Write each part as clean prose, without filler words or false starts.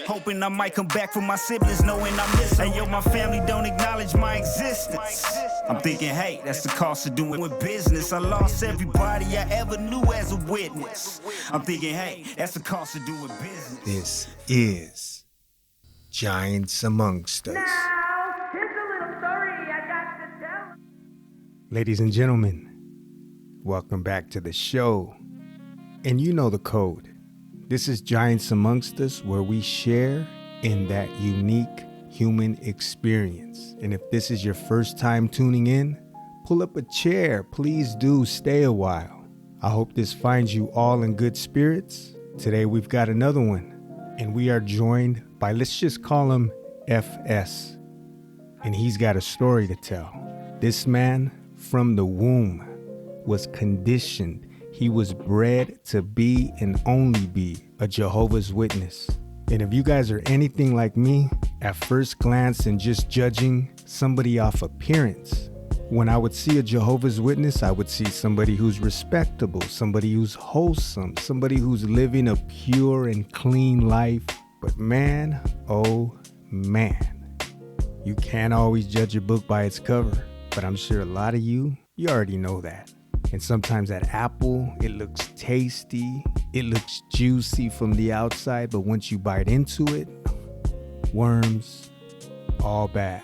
Hoping I might come back for my siblings, knowing I'm missing. Hey, yo, my family don't acknowledge my existence. I'm thinking, hey, that's the cost of doing business. I lost everybody I ever knew as a witness. I'm thinking, hey, that's the cost of doing business. This is Giants Amongst Us. Now, here's a little story I got to tell. Ladies and gentlemen, welcome back to the show. And you know the code. This is Giants Amongst Us, where we share in that unique human experience. And if this is your first time tuning in, pull up a chair. Please do stay a while. I hope this finds you all in good spirits. Today we've got another one, and we are joined by, let's just call him FS. And he's got a story to tell. This man from the womb was conditioned. He was bred to be and only be a Jehovah's Witness. And if you guys are anything like me, at first glance and just judging somebody off appearance, when I would see a Jehovah's Witness, I would see somebody who's respectable, somebody who's wholesome, somebody who's living a pure and clean life. But man, oh man, you can't always judge a book by its cover. But I'm sure a lot of you already know that. And sometimes that apple, it looks tasty, it looks juicy from the outside, but once you bite into it, worms, all bad.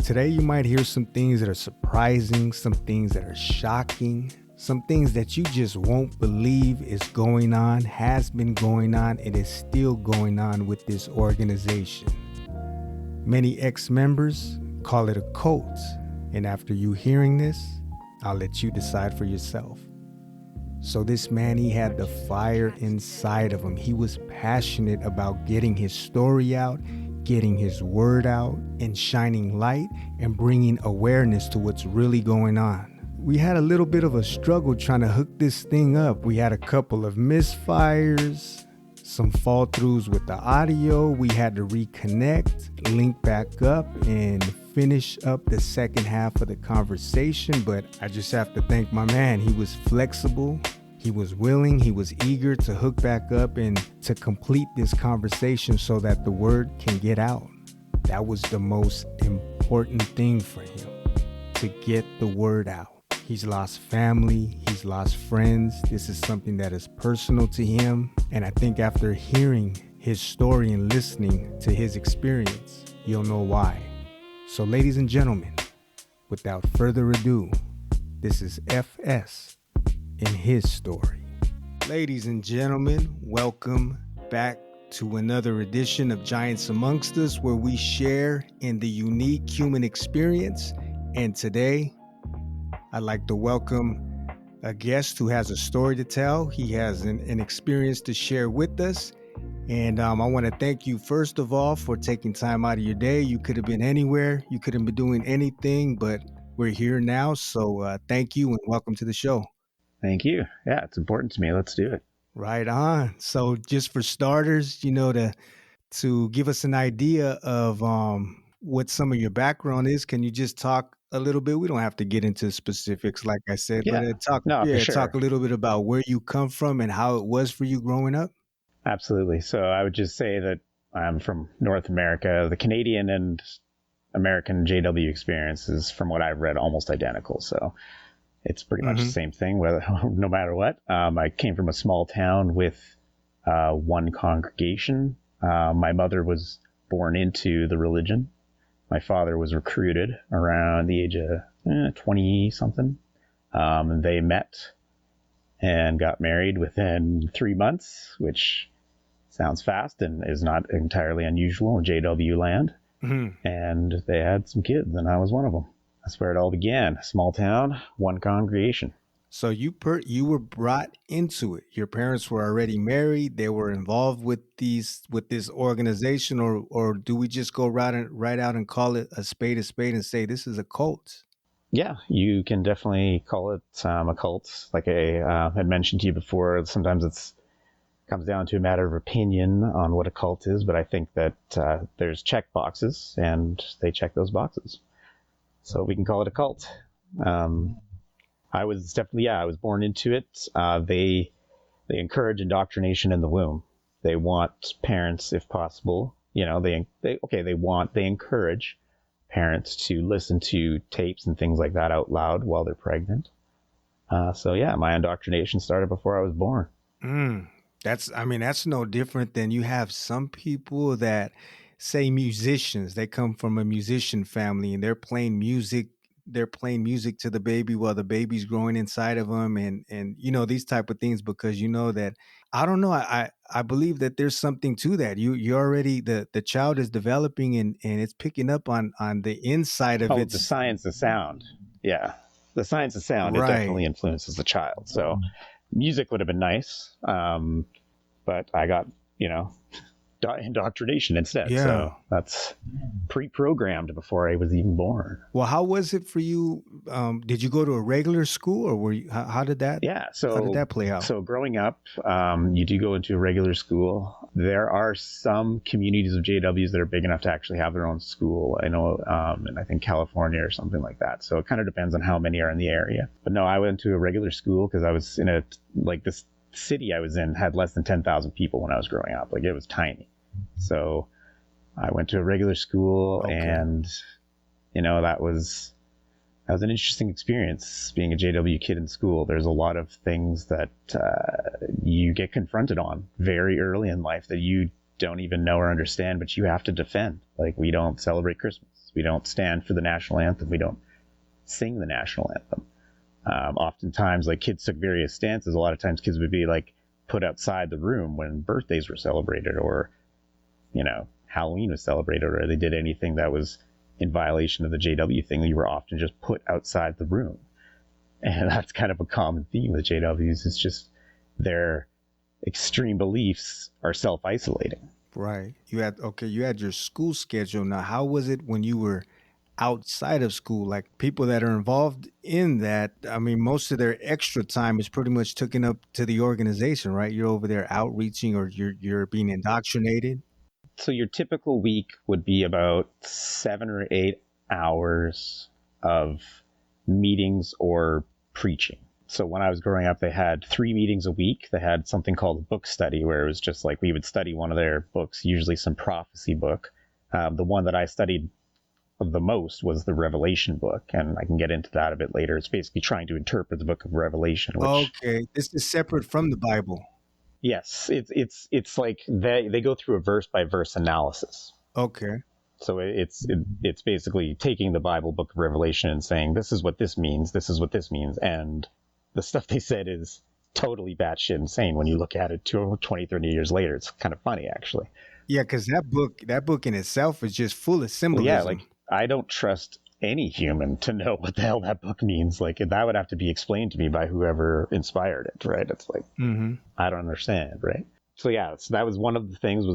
Today you might hear some things that are surprising, some things that are shocking, some things that you just won't believe is going on, has been going on, and is still going on with this organization. Many ex-members call it a cult, and after you hearing this, I'll let you decide for yourself. So this man, he had the fire inside of him. He was passionate about getting his story out, getting his word out, and shining light and bringing awareness to what's really going on. We had a little bit of a struggle trying to hook this thing up. We had a couple of misfires, some fall throughs with the audio. We had to reconnect, link back up, and finish up the second half of the conversation. But I just have to thank my man. He was flexible, he was willing, he was eager to hook back up and to complete this conversation so that the word can get out. That was the most important thing for him, to get the word out. He's lost family, he's lost friends. This is something that is personal to him. And I think after hearing his story and listening to his experience, you'll know why. So ladies and gentlemen, without further ado, this is FS in his story. Ladies and gentlemen, welcome back to another edition of Giants Amongst Us, where we share in the unique human experience. And today, I'd like to welcome a guest who has a story to tell. He has an experience to share with us. And I want to thank you, first of all, for taking time out of your day. You could have been anywhere. You could have been doing anything, but we're here now. So thank you and welcome to the show. Thank you. Yeah, it's important to me. Let's do it. Right on. So just for starters, to give us an idea of what some of your background is, can you just talk a little bit? We don't have to get into specifics, like I said, but talk a little bit about where you come from and how it was for you growing up. Absolutely. So I would just say that I'm from North America. The Canadian and American JW experience is, from what I've read, almost identical. So it's pretty much the same thing, no matter what. I came from a small town with one congregation. My mother was born into the religion. My father was recruited around the age of 20-something. They met and got married within 3 months, which sounds fast and is not entirely unusual in JW land. Mm-hmm. And they had some kids, and I was one of them. That's where it all began. Small town, one congregation. So you were brought into it. Your parents were already married. They were involved with this organization, or do we just go right out and call it a spade and say this is a cult? Yeah, you can definitely call it a cult. Like I had mentioned to you before, sometimes it comes down to a matter of opinion on what a cult is, but I think that there's check boxes, and they check those boxes. So we can call it a cult. I was born into it. They encourage indoctrination in the womb. They want parents, if possible, they encourage parents to listen to tapes and things like that out loud while they're pregnant. So yeah, my indoctrination started before I was born. That's no different than you have some people that say musicians, they come from a musician family and they're playing music to the baby while the baby's growing inside of them, and these type of things, because that, I don't know, I believe that there's something to that. You already, the child is developing, and it's picking up on the inside of the science of sound. Yeah, the science of sound, right. It definitely influences the child. So music would have been nice, but I got indoctrination instead. Yeah. So that's pre-programmed before I was even born. Well, how was it for you? Did you go to a regular school, or were you, how did that? Yeah. So how did that play out? So growing up, you do go into a regular school. There are some communities of JWs that are big enough to actually have their own school. I know, and I think California or something like that. So it kind of depends on how many are in the area. But no, I went to a regular school because I was in this city I was in had less than 10,000 people when I was growing up. Like, it was tiny. So I went to a regular school, okay. And that was an interesting experience being a JW kid in school. There's a lot of things that you get confronted on very early in life that you don't even know or understand, but you have to defend. Like, we don't celebrate Christmas. We don't stand for the national anthem. We don't sing the national anthem. Oftentimes, like, kids took various stances. A lot of times kids would be like put outside the room when birthdays were celebrated, or Halloween was celebrated, or they did anything that was in violation of the JW thing. You were often just put outside the room. And that's kind of a common theme with JWs. It's just their extreme beliefs are self-isolating. Right. You had your school schedule. Now, how was it when you were outside of school? Like, people that are involved in that, I mean, most of their extra time is pretty much taken up to the organization, right? You're over there outreaching, or you're being indoctrinated. So your typical week would be about 7 or 8 hours of meetings or preaching. So when I was growing up, they had 3 meetings a week. They had something called a book study, where it was just like we would study one of their books, usually some prophecy book. The one that I studied the most was the Revelation book, and I can get into that a bit later. It's basically trying to interpret the book of Revelation. Okay, this is separate from the Bible. Yes, it's like they go through a verse by verse analysis. Okay. So it's basically taking the Bible book of Revelation and saying, this is what this means, this is what this means, and the stuff they said is totally batshit insane when you look at it 20, 30 years later. It's kind of funny, actually. Yeah, because that book in itself is just full of symbolism. Well, yeah, like, I don't trust any human to know what the hell that book means. Like, that would have to be explained to me by whoever inspired it, right? It's like, I don't understand, right? So yeah, so that was one of the things,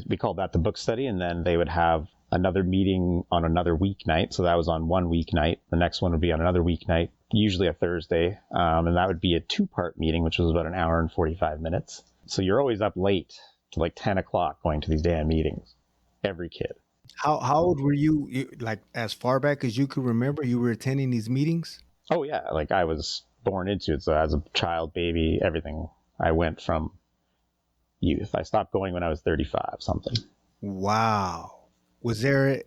we called that the book study, and then they would have another meeting on another weeknight. So that was on one weeknight. The next one would be on another weeknight, usually a Thursday, and that would be a 2-part meeting, which was about an hour and 45 minutes. So you're always up late to like 10 o'clock going to these damn meetings, every kid. How old were you? Like, as far back as you could remember, you were attending these meetings? Oh yeah, like, I was born into it. So as a child, baby, everything, I went from youth. I stopped going when I was 35 something. Wow. Was there,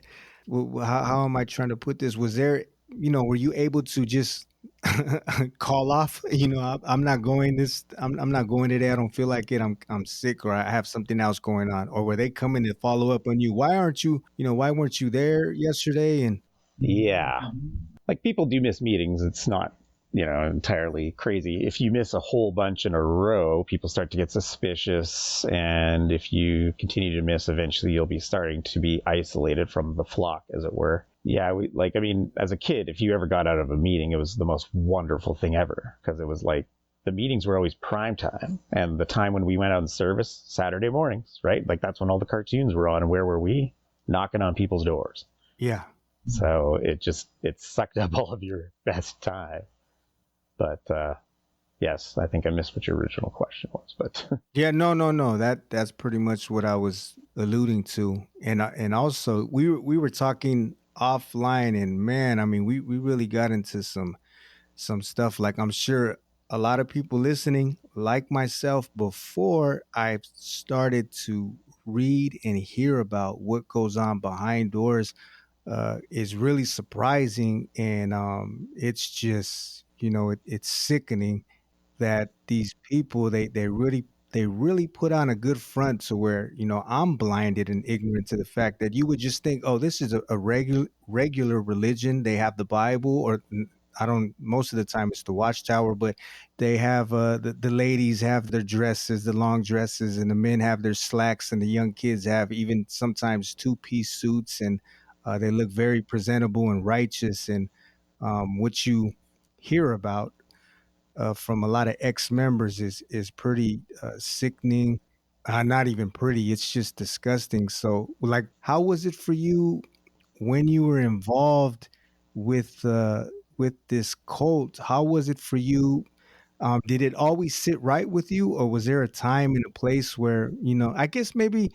how am I trying to put this? Was there, were you able to just call off, I'm not going I'm not going today. I don't feel like it. I'm sick, or I have something else going on. Or were they coming to follow up on you? Why weren't you there yesterday? And yeah, like, people do miss meetings. It's not, entirely crazy. If you miss a whole bunch in a row, people start to get suspicious. And if you continue to miss, eventually you'll be starting to be isolated from the flock, as it were. Yeah, as a kid, if you ever got out of a meeting, it was the most wonderful thing ever, because it was like, the meetings were always prime time. And the time when we went out in service, Saturday mornings, right? Like, that's when all the cartoons were on. And where were we? Knocking on people's doors. Yeah. So it sucked up all of your best time. But yes, I think I missed what your original question was. But yeah, no. That's pretty much what I was alluding to. And also we were talking offline, and man, I mean, we really got into some stuff. Like, I'm sure a lot of people listening, like myself, before I started to read and hear about what goes on behind doors, is really surprising. And it's just, it's sickening that these people they really put on a good front to where I'm blinded and ignorant to the fact that you would just think, oh, this is a regular religion. They have the Bible, or I don't, most of the time it's the Watchtower, but they have the ladies have their dresses, the long dresses, and the men have their slacks, and the young kids have even sometimes two-piece suits, and they look very presentable and righteous. And what you hear about from a lot of ex-members is pretty sickening. Not even pretty, it's just disgusting. So, like, how was it for you when you were involved with this cult? How was it for you? Did it always sit right with you, or was there a time and a place where, I guess maybe,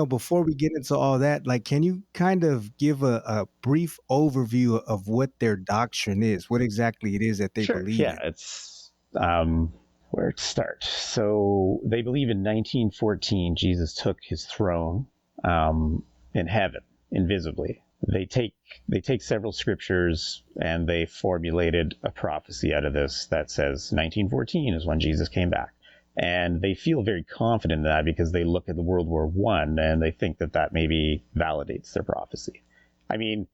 before we get into all that, like, can you kind of give a brief overview of what their doctrine is, what exactly it is that they Sure. believe Yeah, in? it's where to start. So they believe in 1914 Jesus took his throne in heaven invisibly. They take several scriptures and they formulated a prophecy out of this that says 1914 is when Jesus came back. And they feel very confident in that because they look at the World War I and they think that maybe validates their prophecy. I mean,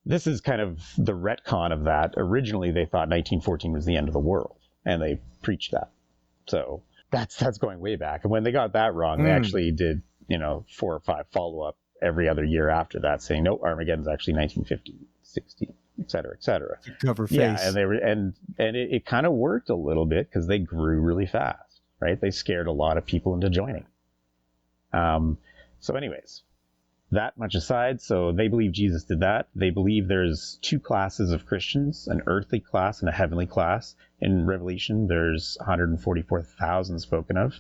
this is kind of the retcon of that. Originally, they thought 1914 was the end of the world, and they preached that. So that's going way back. And when they got that wrong, they actually did 4 or 5 follow-up every other year after that, saying, no, Armageddon's actually 1950, 60, et cetera, et cetera. Cover face. Yeah, and they were, and it kind of worked a little bit because they grew really fast, right? They scared a lot of people into joining. So anyways, that much aside, so they believe Jesus did that. They believe there's 2 classes of Christians, an earthly class and a heavenly class. In Revelation, there's 144,000 spoken of.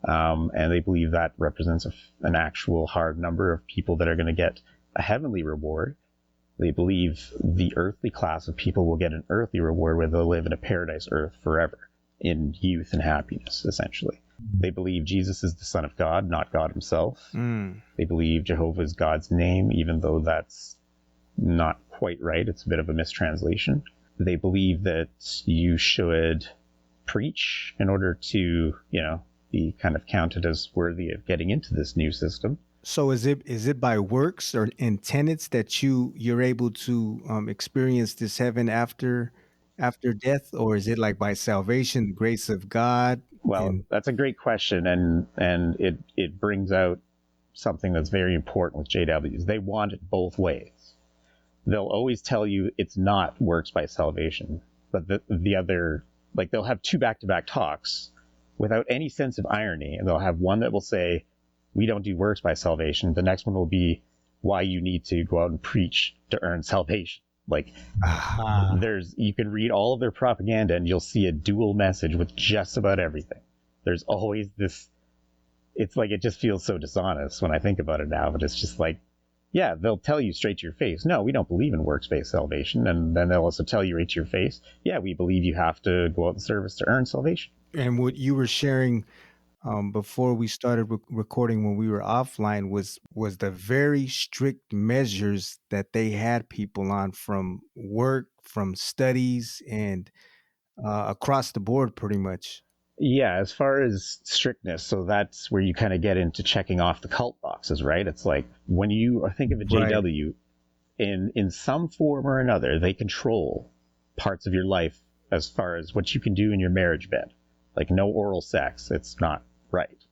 And they believe that represents an actual hard number of people that are going to get a heavenly reward. They believe the earthly class of people will get an earthly reward where they'll live in a paradise earth forever in youth and happiness, essentially. They believe Jesus is the Son of God, not God himself. They believe Jehovah is God's name, even though that's not quite right. It's a bit of a mistranslation. They believe that you should preach in order to, be kind of counted as worthy of getting into this new system. So is it by works or in tenets that you're able to experience this heaven after death, or is it like by salvation, the grace of God? Well, that's a great question, and it brings out something that's very important with JWs. They want it both ways. They'll always tell you it's not works by salvation, but the other, like, they'll have 2 back-to-back talks without any sense of irony, and they'll have one that will say, we don't do works by salvation. The next one will be why you need to go out and preach to earn salvation. Like, you can read all of their propaganda and you'll see a dual message with just about everything. There's always this, it's like, it just feels so dishonest when I think about it now, but it's just like, yeah, they'll tell you straight to your face, no, we don't believe in works-based salvation. And then they'll also tell you right to your face, yeah, we believe you have to go out in service to earn salvation. And what you were sharing before we started recording, when we were offline, was the very strict measures that they had people on, from work, from studies, and across the board, pretty much. Yeah, as far as strictness, so that's where you kind of get into checking off the cult boxes, right? It's like when you think of a JW, in some form or another, they control parts of your life as far as what you can do in your marriage bed. Like, no oral sex, it's not right.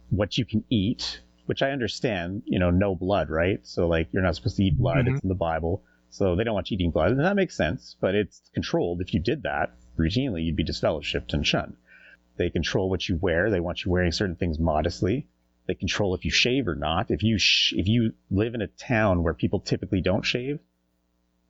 What you can eat, which I understand, no blood, right? So, like, you're not supposed to eat blood. It's in the Bible. So they don't want you eating blood. And that makes sense, but it's controlled. If you did that routinely, you'd be disfellowshipped and shunned. They control what you wear. They want you wearing certain things modestly. They control if you shave or not. If you live in a town where people typically don't shave,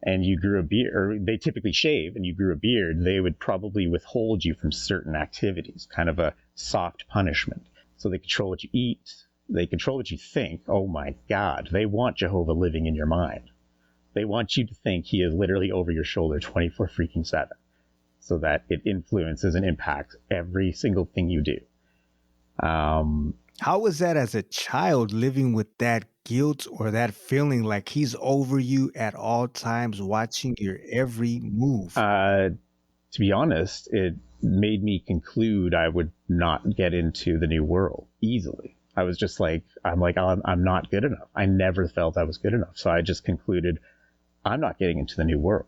and you grew a beard, or they typically shave and you grew a beard, they would probably withhold you from certain activities, kind of a soft punishment. So they control what you eat. They control what you think. Oh my God. They want Jehovah living in your mind. They want you to think he is literally over your shoulder 24 freaking 7. so that it influences and impacts every single thing you do. How was that as a child, living with that guilt or that feeling like he's over you at all times, watching your every move? To be honest, it made me conclude I would not get into the new world easily. I was just like, I'm not good enough. I never felt I was good enough. So I just concluded I'm not getting into the new world,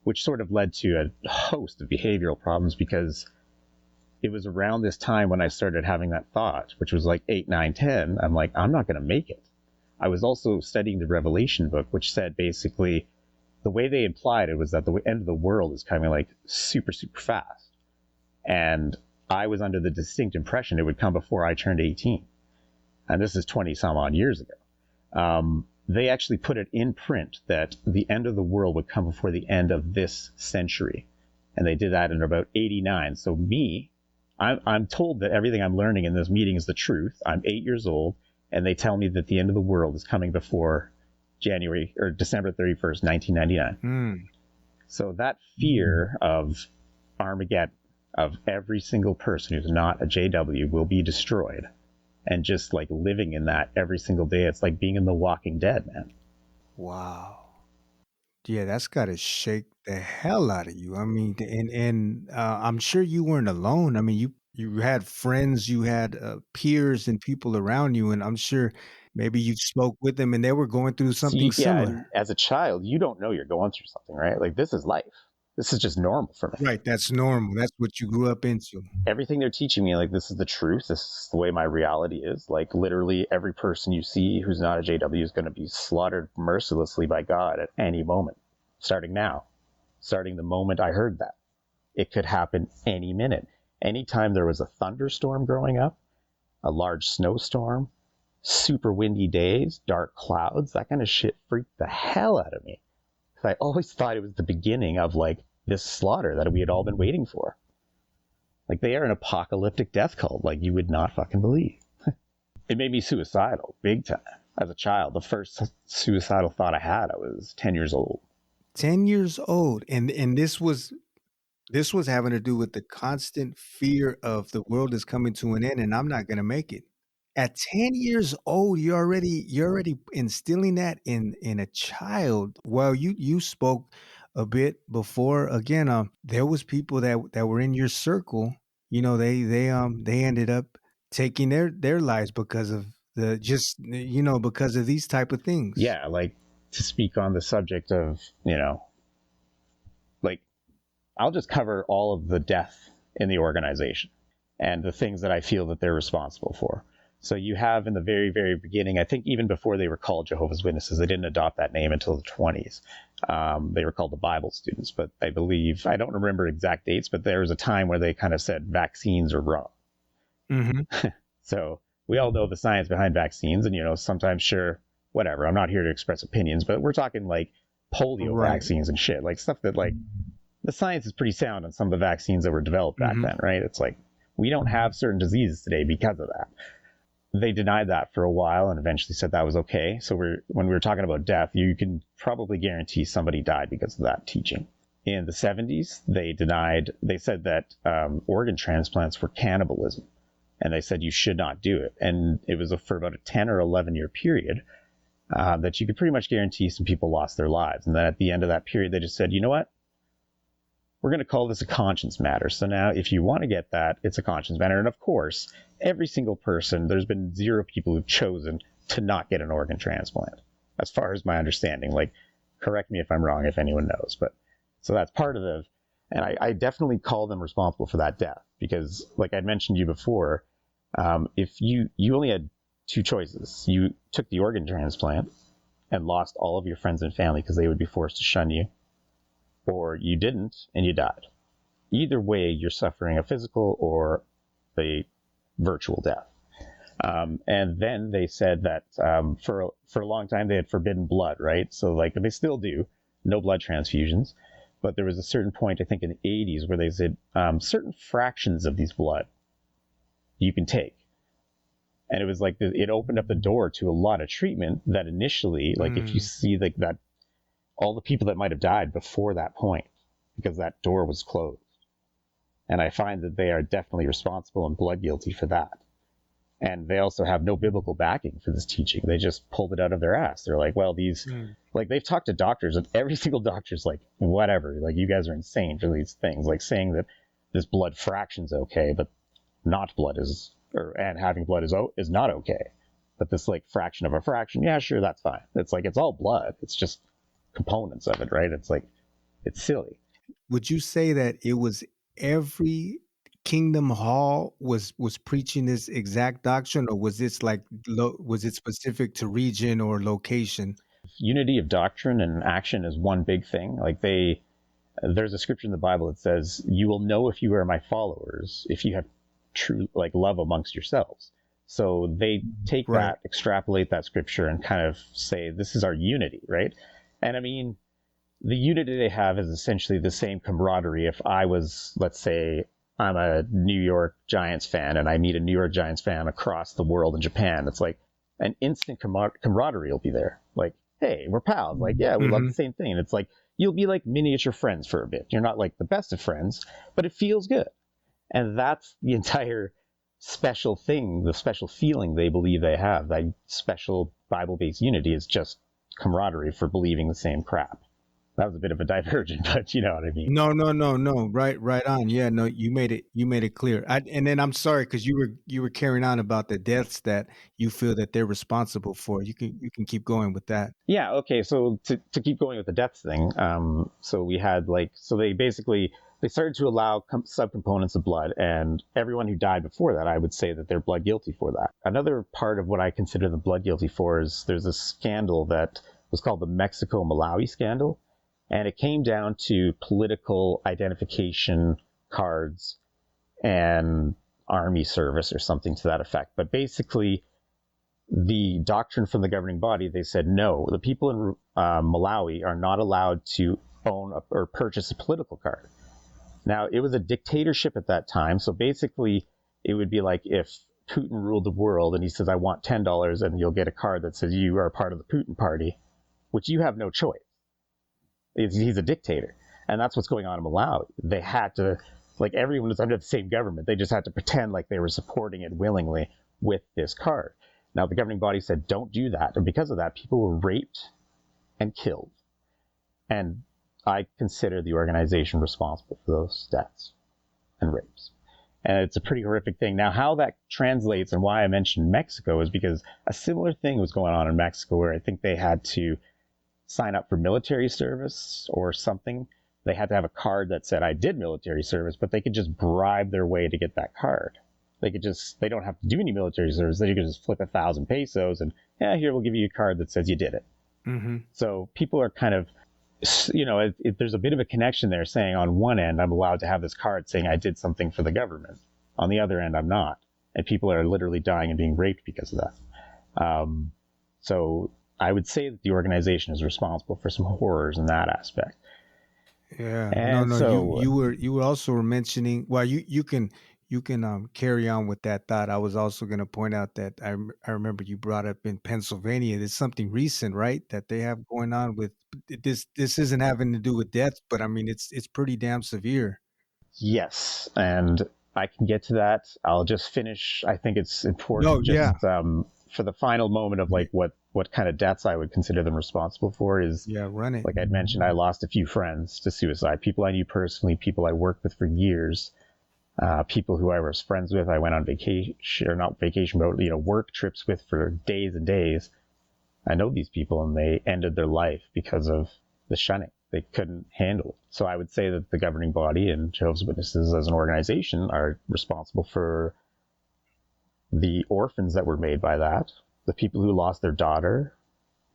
which sort of led to a host of behavioral problems, because it was around this time when I started having that thought, which was like 8, 9, 10. I'm like, I'm not going to make it. I was also studying the Revelation book, which said basically the way they implied it was that the end of the world is coming like super, super fast. And I was under the distinct impression it would come before I turned 18. And this is 20 some odd years ago. They actually put it in print that the end of the world would come before the end of this century. And they did that in about 89. So I'm told that everything I'm learning in this meeting is the truth. I'm 8 years old, and they tell me that the end of the world is coming before January or December 31st, 1999. So that fear of Armageddon, of every single person who's not a JW will be destroyed, and just like living in that every single day, it's like being in The Walking Dead, man. Wow. Yeah, that's got to shake the hell out of you. I mean, and I'm sure you weren't alone. I mean, you had friends, you had peers and people around you, and I'm sure maybe you spoke with them and they were going through something similar. And as a child, you don't know you're going through something, right? Like, this is life. This is just normal for me. Right, that's normal. That's what you grew up into. Everything they're teaching me, like, this is the truth. This is the way my reality is. Like, literally every person you see who's not a JW is going to be slaughtered mercilessly by God at any moment. Starting now. Starting the moment I heard that. It could happen any minute. Anytime there was a thunderstorm growing up, a large snowstorm, super windy days, dark clouds, that kind of shit freaked the hell out of me. I always thought it was the beginning of like this slaughter that we had all been waiting for. Like, they are an apocalyptic death cult like you would not fucking believe. It made me suicidal, big time. As a child, the first suicidal thought I had, I was 10 years old. 10 years old. And this was having to do with the constant fear of the world is coming to an end and I'm not going to make it. At 10 years old, you're already instilling that in a child. Well, you spoke a bit before. Again, there was people that were in your circle. You know, they ended up taking their lives because of because of these type of things. Yeah, like, to speak on the subject of, like, I'll just cover all of the death in the organization and the things that I feel that they're responsible for. So you have in the very, very beginning, I think even before they were called Jehovah's Witnesses, they didn't adopt that name until the 20s. They were called the Bible students, but I believe, I don't remember exact dates, but there was a time where they kind of said vaccines are wrong. Mm-hmm. So we all know the science behind vaccines, and, sometimes, sure, whatever. I'm not here to express opinions, but we're talking like polio vaccines and shit, like stuff that, like, the science is pretty sound on some of the vaccines that were developed back then, right? It's like, we don't have certain diseases today because of that. They denied that for a while and eventually said that was okay. So when we were talking about death, you can probably guarantee somebody died because of that teaching. In the 70s, they said that organ transplants were cannibalism. And they said you should not do it. And it was for about a 10 or 11 year period that you could pretty much guarantee some people lost their lives. And then at the end of that period, they just said, you know what? We're going to call this a conscience matter. So now if you want to get that, it's a conscience matter. And of course, every single person, there's been 0 people who've chosen to not get an organ transplant, as far as my understanding. Like, correct me if I'm wrong, if anyone knows. But so that's part of and I definitely call them responsible for that death, because like I'd mentioned to you before, if you only had 2 choices. You took the organ transplant and lost all of your friends and family because they would be forced to shun you, or you didn't and you died. Either way, you're suffering a physical or a virtual death. And then they said that for a long time they had forbidden blood, right? So like they still do, no blood transfusions. But there was a certain point, I think in the 80s, where they said certain fractions of these blood you can take. And it was like it opened up the door to a lot of treatment that initially, like if you see that all the people that might have died before that point, because that door was closed. And I find that they are definitely responsible and blood guilty for that. And they also have no biblical backing for this teaching. They just pulled it out of their ass. They're like, well, like they've talked to doctors, and every single doctor's like, whatever, like you guys are insane for these things, like saying that this blood fraction's okay, but not blood is, and having blood is not okay. But this like fraction of a fraction, yeah, sure, that's fine. It's like, it's all blood. It's just components of it, right? It's like, it's silly. Would you say that it was every Kingdom Hall was preaching this exact doctrine, or was this like was it specific to region or location? Unity of doctrine and action is one big thing. Like there's a scripture in the Bible that says, "You will know if you are my followers if you have true like love amongst yourselves." So they take that, extrapolate that scripture, and kind of say, "This is our unity," right? And I mean, the unity they have is essentially the same camaraderie. If I was, let's say, I'm a New York Giants fan and I meet a New York Giants fan across the world in Japan, it's like an instant camaraderie will be there. Like, hey, we're pals. Like, yeah, we love the same thing. And it's like, you'll be like miniature friends for a bit. You're not like the best of friends, but it feels good. And that's the entire special thing, the special feeling they believe they have. That special Bible-based unity is just camaraderie for believing the same crap. That was a bit of a diversion, but you know what I mean. No. Right on. Yeah, no, you made it clear. And then I'm sorry, because you were carrying on about the deaths that you feel that they're responsible for. You can keep going with that. Yeah. Okay. So to keep going with the deaths thing, so we had they started to allow subcomponents of blood, and everyone who died before that, I would say that they're blood guilty for that. Another part of what I consider them blood guilty for is there's a scandal that was called the Mexico-Malawi scandal. And it came down to political identification cards and army service or something to that effect. But basically, the doctrine from the governing body, they said, no, the people in Malawi are not allowed to own or purchase a political card. Now, it was a dictatorship at that time. So basically, it would be like if Putin ruled the world and he says, I want $10 and you'll get a card that says you are part of the Putin party, which you have no choice. He's a dictator. And that's what's going on in Malawi. They had to, like everyone was under the same government. They just had to pretend like they were supporting it willingly with this card. Now, the governing body said, don't do that. And because of that, people were raped and killed. And I consider the organization responsible for those deaths and rapes. And it's a pretty horrific thing. Now, how that translates and why I mentioned Mexico is because a similar thing was going on in Mexico where I think they had to sign up for military service or something. They had to have a card that said I did military service, but they could just bribe their way to get that card. They don't have to do any military service. They could just flip 1,000 pesos and, yeah, here, we'll give you a card that says you did it. Mm-hmm. So people are kind of, there's a bit of a connection there saying on one end, I'm allowed to have this card saying I did something for the government. On the other end, I'm not. And people are literally dying and being raped because of that. So I would say that the organization is responsible for some horrors in that aspect. Yeah. And you were also mentioning, well, you can carry on with that thought. I was also going to point out that I remember you brought up in Pennsylvania, there's something recent, right, that they have going on with this. This isn't having to do with death, but I mean, it's pretty damn severe. Yes. And I can get to that. I'll just finish. I think it's important for the final moment of like what kind of deaths I would consider them responsible for is, run it. Like I'd mentioned, I lost a few friends to suicide, people I knew personally, people I worked with for years, people who I was friends with. I went on vacation, or not vacation, but work trips with for days and days. I know these people and they ended their life because of the shunning. They couldn't handle it. So I would say that the governing body and Jehovah's Witnesses as an organization are responsible for the orphans that were made by that, the people who lost their daughter,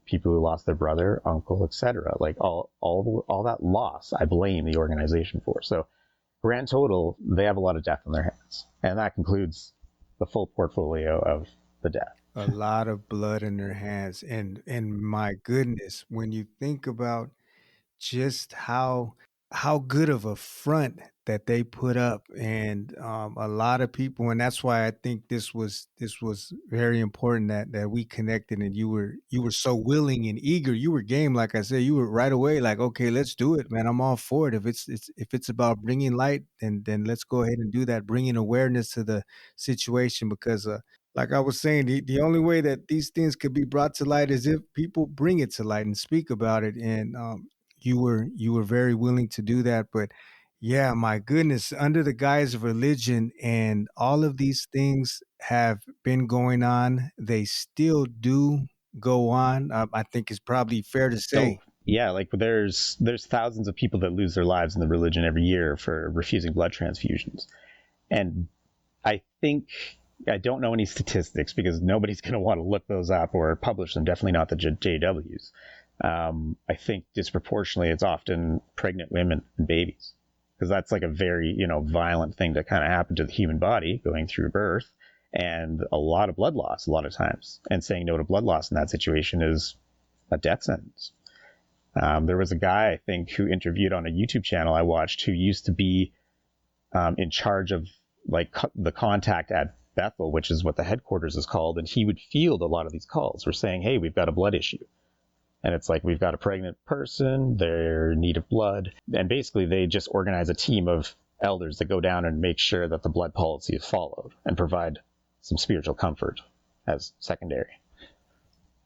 people who lost their brother, uncle, etc. Like all that loss, I blame the organization for. So grand total, they have a lot of death on their hands. And that concludes the full portfolio of the death. A lot of blood in their hands. And my goodness, when you think about just how how good of a front that they put up, and a lot of people, and that's why I think this was very important that we connected, and you were so willing and eager. You were game, like I said. You were right away like, okay, let's do it, man. I'm all for it. If it's about bringing light, then let's go ahead and do that. Bringing awareness to the situation, because like I was saying, the only way that these things could be brought to light is if people bring it to light and speak about it. And you were very willing to do that. But yeah, my goodness, under the guise of religion and all of these things have been going on, they still do go on. I think it's probably fair to Oh, say. yeah, like there's thousands of people that lose their lives in the religion every year for refusing blood transfusions. And I think I don't know any statistics because nobody's going to want to look those up or publish them. Definitely not the JWs. I think disproportionately it's often pregnant women and babies, because that's like a very, violent thing to kind of happen to the human body going through birth, and a lot of blood loss a lot of times. And saying no to blood loss in that situation is a death sentence. There was a guy, I think, who interviewed on a YouTube channel I watched who used to be in charge of like the contact at Bethel, which is what the headquarters is called. And he would field a lot of these calls. We're saying, hey, we've got a blood issue. And it's like, we've got a pregnant person, they're in need of blood. And basically they just organize a team of elders that go down and make sure that the blood policy is followed and provide some spiritual comfort as secondary.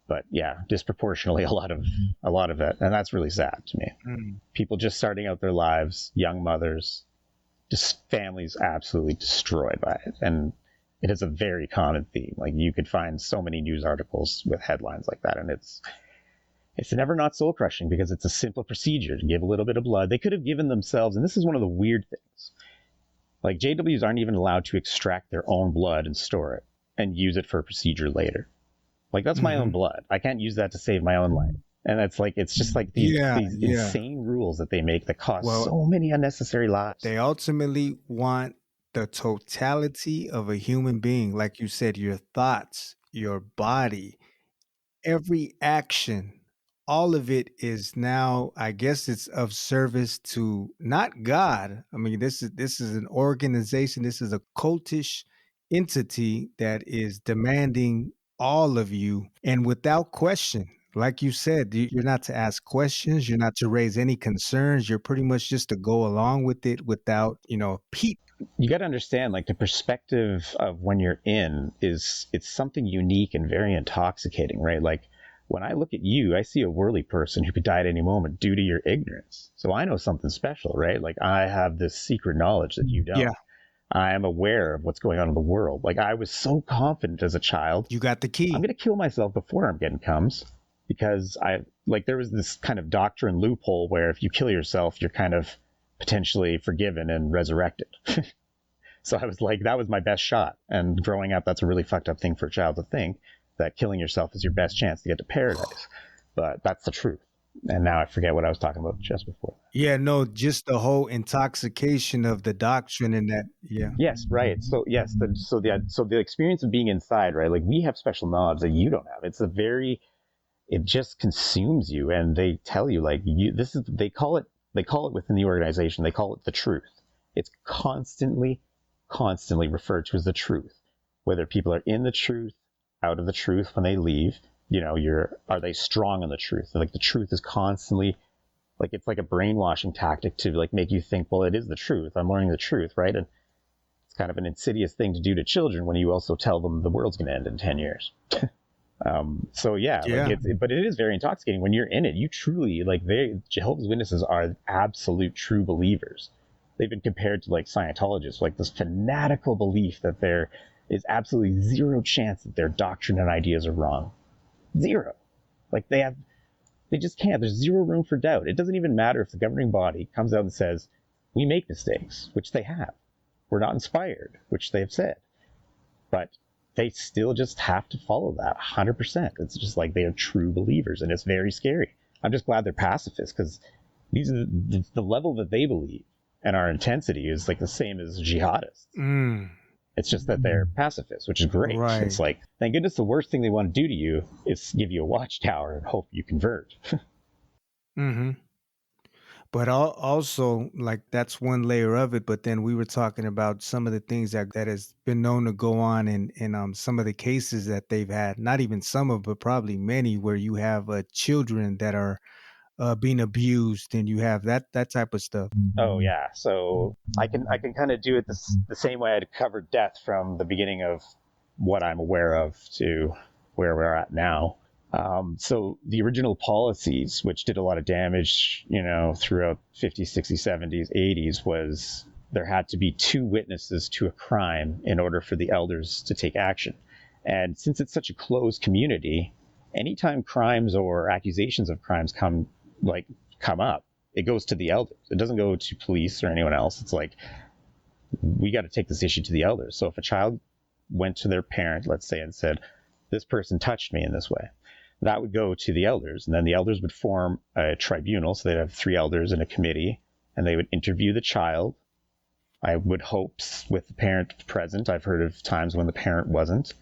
But yeah, disproportionately a lot of it. And that's really sad to me. People just starting out their lives, young mothers, just families absolutely destroyed by it. And it is a very common theme. Like, you could find so many news articles with headlines like that. And it's never not soul crushing, because it's a simple procedure to give a little bit of blood. They could have given themselves, and this is one of the weird things, like JWs aren't even allowed to extract their own blood and store it and use it for a procedure later. Like, that's my own blood. I can't use that to save my own life. And it's like, it's just like these insane rules that they make that cause so many unnecessary lives. They ultimately want the totality of a human being. Like you said, your thoughts, your body, every action, all of it is now, I guess it's of service to not God. I mean, this is an organization, this is a cultish entity that is demanding all of you, and without question. Like you said, you're not to ask questions, you're not to raise any concerns, you're pretty much just to go along with it without, peep. You got to understand, like, the perspective of when you're in it's something unique and very intoxicating, right? Like, when I look at you, I see a worldly person who could die at any moment due to your ignorance. So I know something special, right? Like, I have this secret knowledge that you don't. Yeah. I am aware of what's going on in the world. Like, I was so confident as a child. You got the key. I'm going to kill myself before Armageddon comes, because there was this kind of doctrine loophole where if you kill yourself, you're kind of potentially forgiven and resurrected. So I was like, that was my best shot. And growing up, that's a really fucked up thing for a child to think, that killing yourself is your best chance to get to paradise. But that's the truth. And now I forget what I was talking about just before. Yeah, no, just the whole intoxication of the doctrine and that. Yeah. Yes, right. So yes, so the experience of being inside, right? Like, we have special knowledge that you don't have. It just consumes you, and they tell you, like, they call it within the organization, they call it the truth. It's constantly referred to as the truth. Whether people are in the truth, out of the truth when they leave, are they strong on the truth? Like, the truth is constantly, like, it's like a brainwashing tactic to, like, make you think, well, it is the truth. I'm learning the truth, right? And it's kind of an insidious thing to do to children when you also tell them the world's going to end in 10 years. So yeah. Like, but it is very intoxicating when you're in it. You truly, like, Jehovah's Witnesses are absolute true believers. They've been compared to, like, Scientologists, like this fanatical belief that there is absolutely zero chance that their doctrine and ideas are wrong. Zero. Like, they just can't. There's zero room for doubt. It doesn't even matter if the governing body comes out and says, we make mistakes, which they have. We're not inspired, which they've said. But they still just have to follow that 100%. It's just like, they are true believers, and it's very scary. I'm just glad they're pacifists, because these are the level that they believe, and our intensity is like the same as jihadists. It's just that they're pacifists, which is great. Right. It's like, thank goodness the worst thing they want to do to you is give you a watchtower and hope you convert. But also, like, that's one layer of it. But then we were talking about some of the things that has been known to go on in some of the cases that they've had. Not even some of, but probably many, where you have children that are being abused, and you have that type of stuff. Oh yeah, so I can kind of do it the same way I'd covered death from the beginning of what I'm aware of to where we're at now. So the original policies, which did a lot of damage, throughout 50s, 60s, 70s, 80s, was there had to be 2 witnesses to a crime in order for the elders to take action. And since it's such a closed community, anytime crimes or accusations of crimes come up, it goes to the elders. It doesn't go to police or anyone else. It's like, we got to take this issue to the elders. So if a child went to their parent, let's say, and said, this person touched me in this way, that would go to the elders. And then the elders would form a tribunal. So they'd have 3 elders in a committee, and they would interview the child. I would hope with the parent present. I've heard of times when the parent wasn't.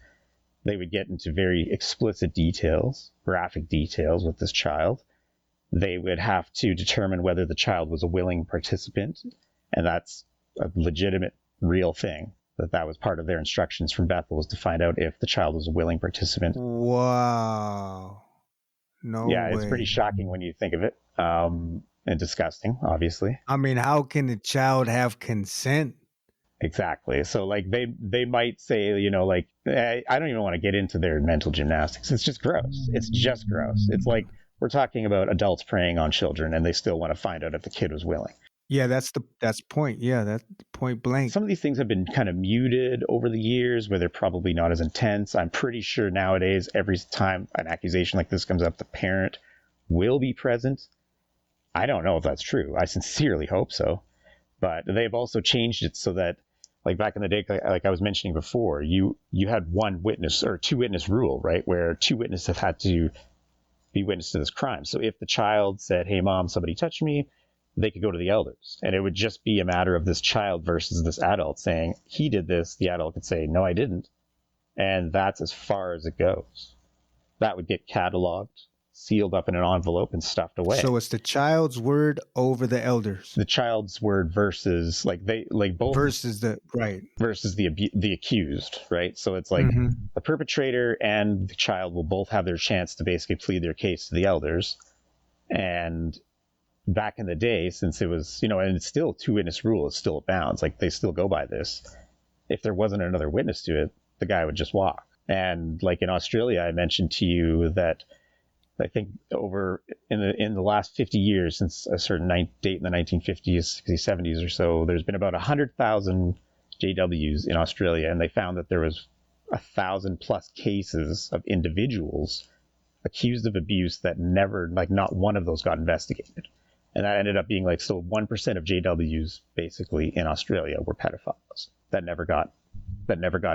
They would get into very explicit details, graphic details with this child. They would have to determine whether the child was a willing participant, and that's a legitimate, real thing. That was part of their instructions from Bethel, was to find out if the child was a willing participant. Wow. No Yeah, way. It's pretty shocking when you think of it, and disgusting, obviously. I mean, how can a child have consent? Exactly. So they might say, I don't even want to get into their mental gymnastics. It's just gross. It's just gross. It's like, we're talking about adults preying on children, and they still want to find out if the kid was willing. Yeah, that's point. Yeah, that's point blank. Some of these things have been kind of muted over the years, where they're probably not as intense. I'm pretty sure nowadays, every time an accusation like this comes up, the parent will be present. I don't know if that's true. I sincerely hope so. But they've also changed it so that, like back in the day, like I was mentioning before, you had 1 witness or 2 witness rule, right? Where 2 witnesses have had to be witness to this crime. So if the child said, hey mom, somebody touched me, they could go to the elders, and it would just be a matter of this child versus this adult saying he did this. The adult could say, no, I didn't. And that's as far as it goes. That would get cataloged, sealed up in an envelope, and stuffed away. So it's the child's word over the elders. The child's word versus both versus the accused, right? So it's like the perpetrator and the child will both have their chance to basically plead their case to the elders. And back in the day, since it was, and it's still 2 witness rule, it's still abounds. Like, they still go by this. If there wasn't another witness to it, the guy would just walk. And like in Australia, I mentioned to you that I think over in the last 50 years, since a certain date in the 1950s, 60s, 70s or so, there's been about 100,000 JWs in Australia, and they found that there was 1,000 plus cases of individuals accused of abuse that never, not one of those got investigated. And that ended up being 1% of JWs basically in Australia were pedophiles that never got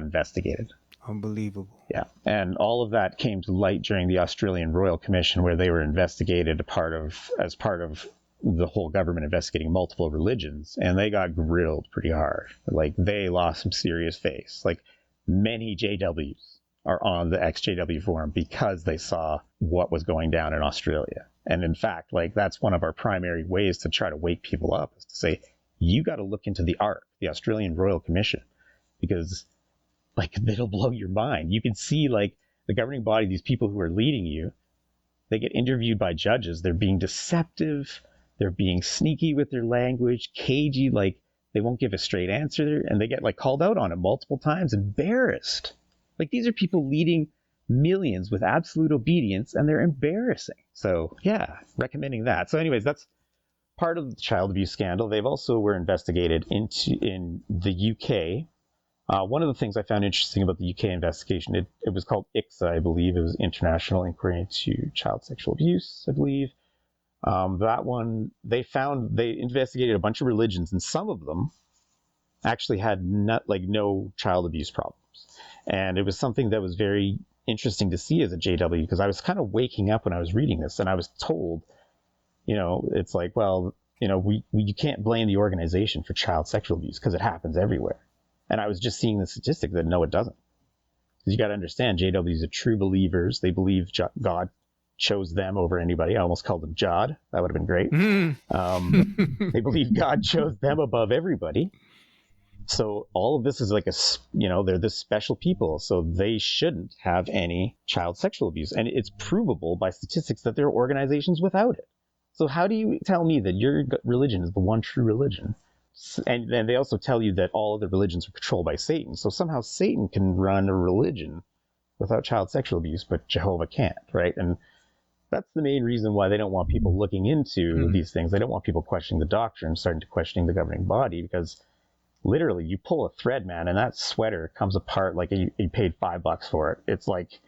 investigated. Unbelievable. Yeah. And all of that came to light during the Australian Royal Commission, where they were investigated as part of the whole government investigating multiple religions. And they got grilled pretty hard. They lost some serious face. Many JWs are on the ex-JW forum because they saw what was going down in Australia. And in fact, that's one of our primary ways to try to wake people up, is to say, you got to look into the ARC, the Australian Royal Commission, because it'll blow your mind. You can see the governing body, these people who are leading you, they get interviewed by judges. They're being deceptive. They're being sneaky with their language, cagey, they won't give a straight answer. And they get called out on it multiple times, embarrassed. These are people leading millions with absolute obedience, and they're embarrassing. So yeah, recommending that. So anyways, that's part of the child abuse scandal. They've also were investigated in the UK. One of the things I found interesting about the UK investigation, it was called ICSA, I believe. It was International Inquiry into Child Sexual Abuse, I believe. That one, they investigated a bunch of religions, and some of them actually had no child abuse problems. And it was something that was very interesting to see as a JW, because I was kind of waking up when I was reading this, and I was told, it's you can't blame the organization for child sexual abuse because it happens everywhere. And I was just seeing the statistic that no, it doesn't. Because you got to understand, JWs are true believers. They believe God chose them over anybody. I almost called them Jod. That would have been great. Mm. They believe God chose them above everybody. So all of this is like they're this special people, so they shouldn't have any child sexual abuse. And it's provable by statistics that there are organizations without it. So how do you tell me that your religion is the one true religion? And then they also tell you that all other religions are controlled by Satan. So somehow Satan can run a religion without child sexual abuse, but Jehovah can't, right? And that's the main reason why they don't want people looking into these things. They don't want people questioning the doctrine, starting to questioning the governing body, because literally you pull a thread, man, and that sweater comes apart like you paid $5 for it. It's like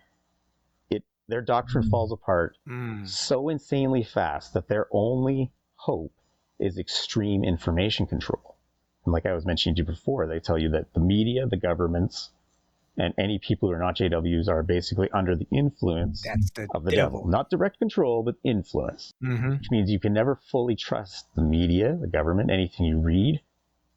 their doctrine falls apart so insanely fast that their only hope is extreme information control. And like I was mentioning to you before, they tell you that the media, the governments, and any people who are not JWs are basically under the influence of the devil. Not direct control, but influence. Which means you can never fully trust the media, the government, anything you read.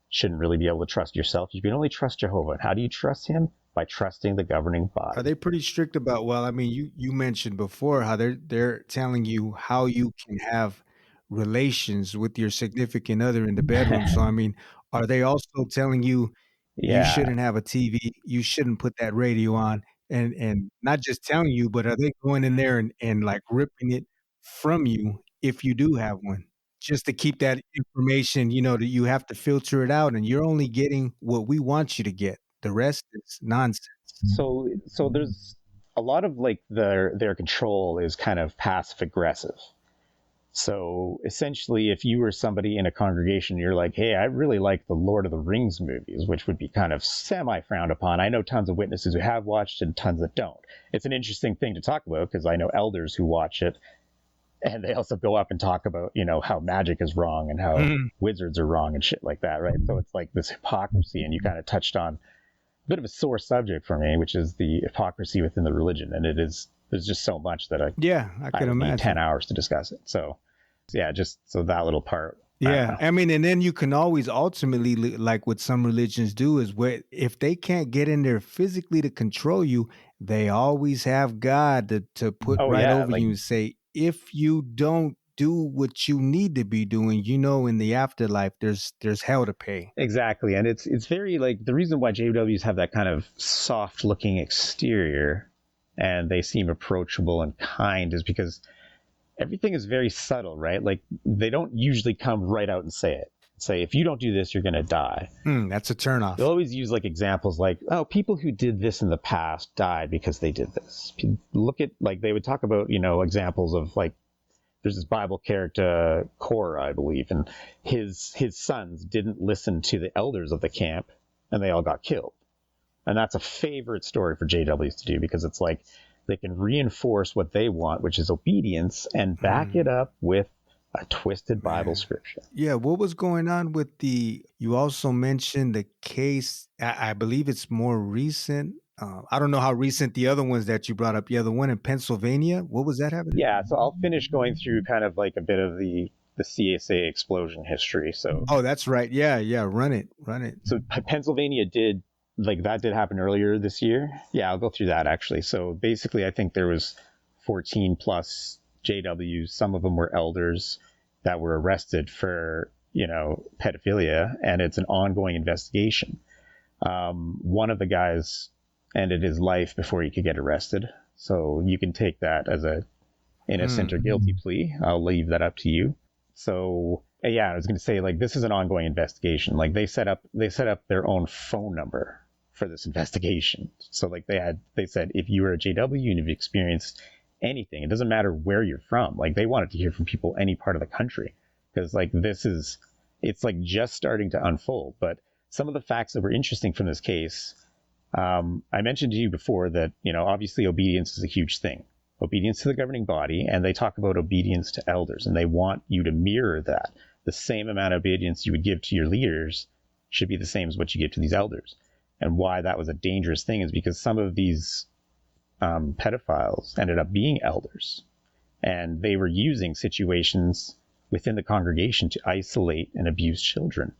Shouldn't really be able to trust yourself. You can only trust Jehovah. And how do you trust him? By trusting the governing body. Are they pretty strict about, well, I mean, you mentioned before how they're telling you how you can have relations with your significant other in the bedroom. So, I mean, are they also telling you you shouldn't have a TV, you shouldn't put that radio on, and not just telling you, but are they going in there and like ripping it from you if you do have one? Just to keep that information, that you have to filter it out, and you're only getting what we want you to get. The rest is nonsense. So there's a lot of like their control is kind of passive aggressive. So essentially, if you were somebody in a congregation, you're like, hey, I really like the Lord of the Rings movies, which would be kind of semi-frowned upon. I know tons of witnesses who have watched and tons that don't. It's an interesting thing to talk about because I know elders who watch it, and they also go up and talk about, how magic is wrong and how wizards are wrong and shit like that, right? So it's like this hypocrisy, and you kind of touched on a bit of a sore subject for me, which is the hypocrisy within the religion. And there's just so much that I could imagine need 10 hours to discuss it. So yeah, just so that little part. Yeah. I mean, and then you can always ultimately, like what some religions do, is where if they can't get in there physically to control you, they always have God to put over you and say, if you don't do what you need to be doing, in the afterlife, there's hell to pay. Exactly. And it's very like the reason why JWs have that kind of soft looking exterior and they seem approachable and kind is because everything is very subtle, right? Like they don't usually come right out and say it. Say, if you don't do this, you're going to die. That's a turnoff. They'll always use like examples like, oh, people who did this in the past died because they did this. Look at, like, they would talk about, examples of like, there's this Bible character, Korah, I believe, and his sons didn't listen to the elders of the camp and they all got killed. And that's a favorite story for JWs to do because it's like, they can reinforce what they want, which is obedience, and back it up with a twisted Bible scripture. Yeah, what was going on with you also mentioned the case, I believe it's more recent. I don't know how recent the other ones that you brought up. Yeah, the one in Pennsylvania. What was that happening? Yeah, so I'll finish going through kind of like a bit of the CSA explosion history. So. Oh, that's right. Yeah, run it. So Pennsylvania did happen earlier this year. Yeah, I'll go through that actually. So basically, I think there was 14 plus JWs. Some of them were elders that were arrested for, pedophilia, and it's an ongoing investigation. One of the guys ended his life before he could get arrested. So you can take that as a innocent or guilty plea. I'll leave that up to you. So yeah, I was going to say, like, this is an ongoing investigation. Like they set up their own phone number for this investigation. So like they said, if you were a JW and you've experienced anything, it doesn't matter where you're from. Like they wanted to hear from people any part of the country because like it's like just starting to unfold. But some of the facts that were interesting from this case, I mentioned to you before that, obviously obedience is a huge thing. Obedience to the governing body, and they talk about obedience to elders, and they want you to mirror that. The same amount of obedience you would give to your leaders should be the same as what you give to these elders. And why that was a dangerous thing is because some of these pedophiles ended up being elders, and they were using situations within the congregation to isolate and abuse children.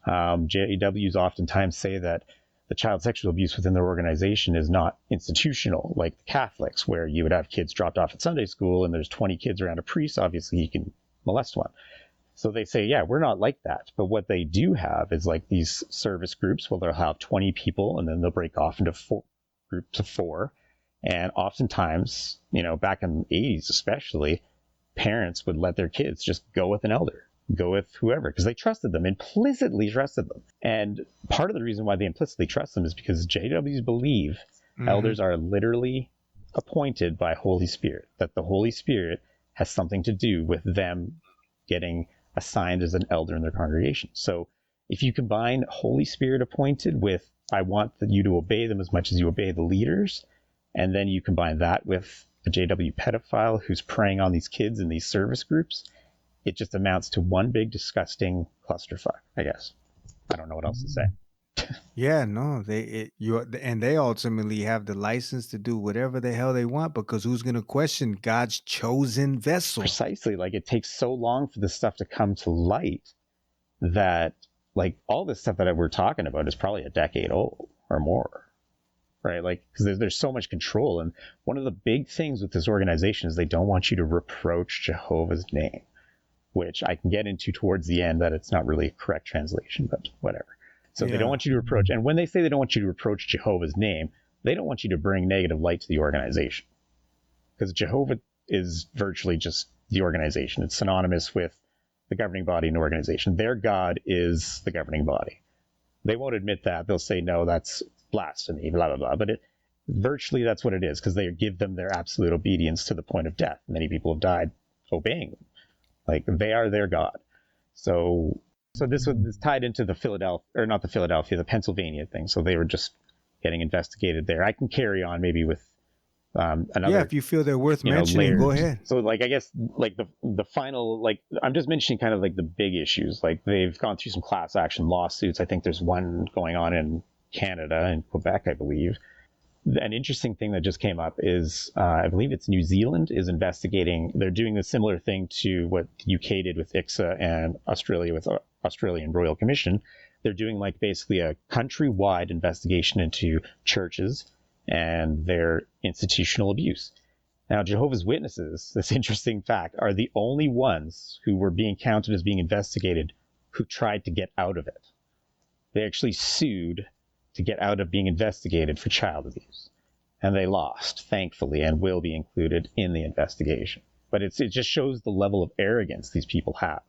JWs oftentimes say that the child sexual abuse within their organization is not institutional like the Catholics, where you would have kids dropped off at Sunday school and there's 20 kids around a priest. Obviously, he can molest one. So they say, yeah, we're not like that. But what they do have is like these service groups where they'll have 20 people and then they'll break off into groups of 4. And oftentimes, back in the 80s especially, parents would let their kids just go with an elder, go with whoever, because they trusted them, implicitly trusted them. And part of the reason why they implicitly trust them is because JWs believe elders are literally appointed by Holy Spirit, that the Holy Spirit has something to do with them getting assigned as an elder in their congregation. So if you combine Holy Spirit appointed with, I want you to obey them as much as you obey the leaders, and then you combine that with a JW pedophile who's preying on these kids in these service groups, it just amounts to one big disgusting clusterfuck, I guess. I don't know what else to say. Yeah, no, they ultimately have the license to do whatever the hell they want, because who's going to question God's chosen vessel? Precisely. Like, it takes so long for this stuff to come to light that, like, all this stuff that we're talking about is probably a decade old or more, right? Like, because there's so much control. And one of the big things with this organization is they don't want you to reproach Jehovah's name, which I can get into towards the end, that it's not really a correct translation, but whatever. So they don't want you to reproach. And when they say they don't want you to reproach Jehovah's name, they don't want you to bring negative light to the organization. Because Jehovah is virtually just the organization. It's synonymous with the governing body and organization. Their God is the governing body. They won't admit that. They'll say, no, that's blasphemy, blah, blah, blah. But virtually that's what it is, because they give them their absolute obedience to the point of death. Many people have died obeying them. Like, they are their God. So this was tied into the the Pennsylvania thing. So they were just getting investigated there. I can carry on maybe with another. Yeah, if you feel they're worth mentioning, go ahead. So, like, I guess, like, the final, like, I'm just mentioning kind of like the big issues. Like, they've gone through some class action lawsuits. I think there's one going on in Canada and Quebec, I believe. An interesting thing that just came up is, I believe it's New Zealand is investigating. They're doing a similar thing to what the UK did with ICSA and Australia with Australian Royal Commission. They're doing, like, basically a countrywide investigation into churches and their institutional abuse. Now, Jehovah's Witnesses, this interesting fact, are the only ones who were being counted as being investigated who tried to get out of it. They actually sued to get out of being investigated for child abuse. And they lost, thankfully, and will be included in the investigation. But it just shows the level of arrogance these people have.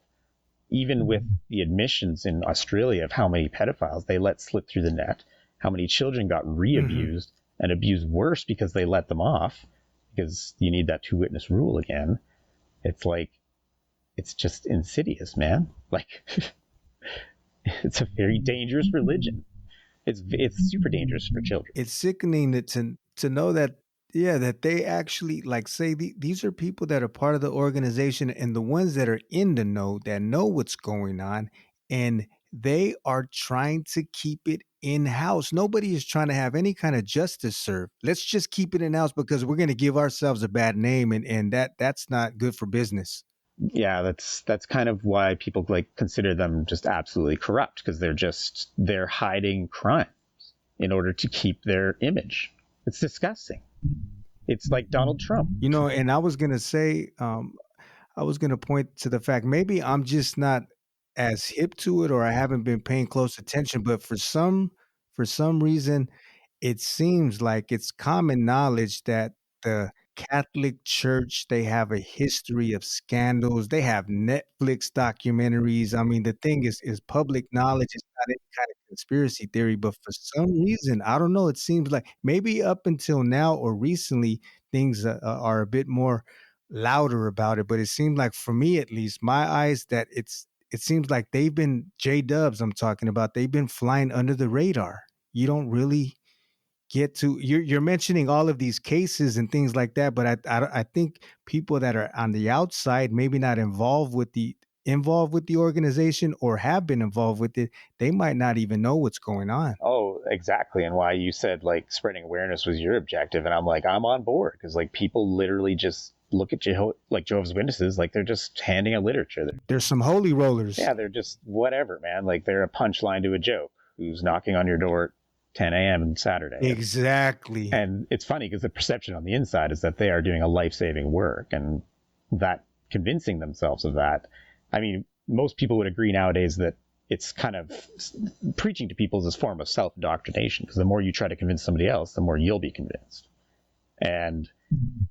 Even with the admissions in Australia of how many pedophiles they let slip through the net, how many children got re-abused and abused worse because they let them off, because you need that 2-witness rule again. It's like, it's just insidious, man. Like, it's a very dangerous religion. It's super dangerous for children. It's sickening to know that, yeah, that they actually, like, say these are people that are part of the organization and the ones that are in the know, that know what's going on, and they are trying to keep it in-house. Nobody is trying to have any kind of justice served. Let's just keep it in-house because we're going to give ourselves a bad name, and that's not good for business. Yeah, that's kind of why people, like, consider them just absolutely corrupt, because they're hiding crimes in order to keep their image. It's disgusting. It's like Donald Trump. And I was going to say, I was going to point to the fact, maybe I'm just not as hip to it, or I haven't been paying close attention, but for some reason, it seems like it's common knowledge that the Catholic Church, they have a history of scandals. They have Netflix documentaries. I mean, the thing is public knowledge. It's not any kind of conspiracy theory, but for some reason, I don't know, it seems like maybe up until now or recently, things are a bit more louder about it. But it seems like, for me at least, my eyes, that it seems like they've been, J-dubs I'm talking about, they've been flying under the radar. You don't really get to, you're mentioning all of these cases and things like that, but I think people that are on the outside, maybe not involved with the organization or have been involved with it, they might not even know what's going on. Oh, exactly. And why you said, like, spreading awareness was your objective, and I'm like, I'm on board, because, like, people literally just look at Jehovah's Witnesses like they're just handing out literature. There's some holy rollers. Yeah, they're just whatever, man. Like, they're a punchline to a joke who's knocking on your door 10 a.m. on Saturday. Exactly. And it's funny because the perception on the inside is that they are doing a life-saving work, and that convincing themselves of that. I mean, most people would agree nowadays that it's kind of preaching to people is this form of self-indoctrination, because the more you try to convince somebody else, the more you'll be convinced. And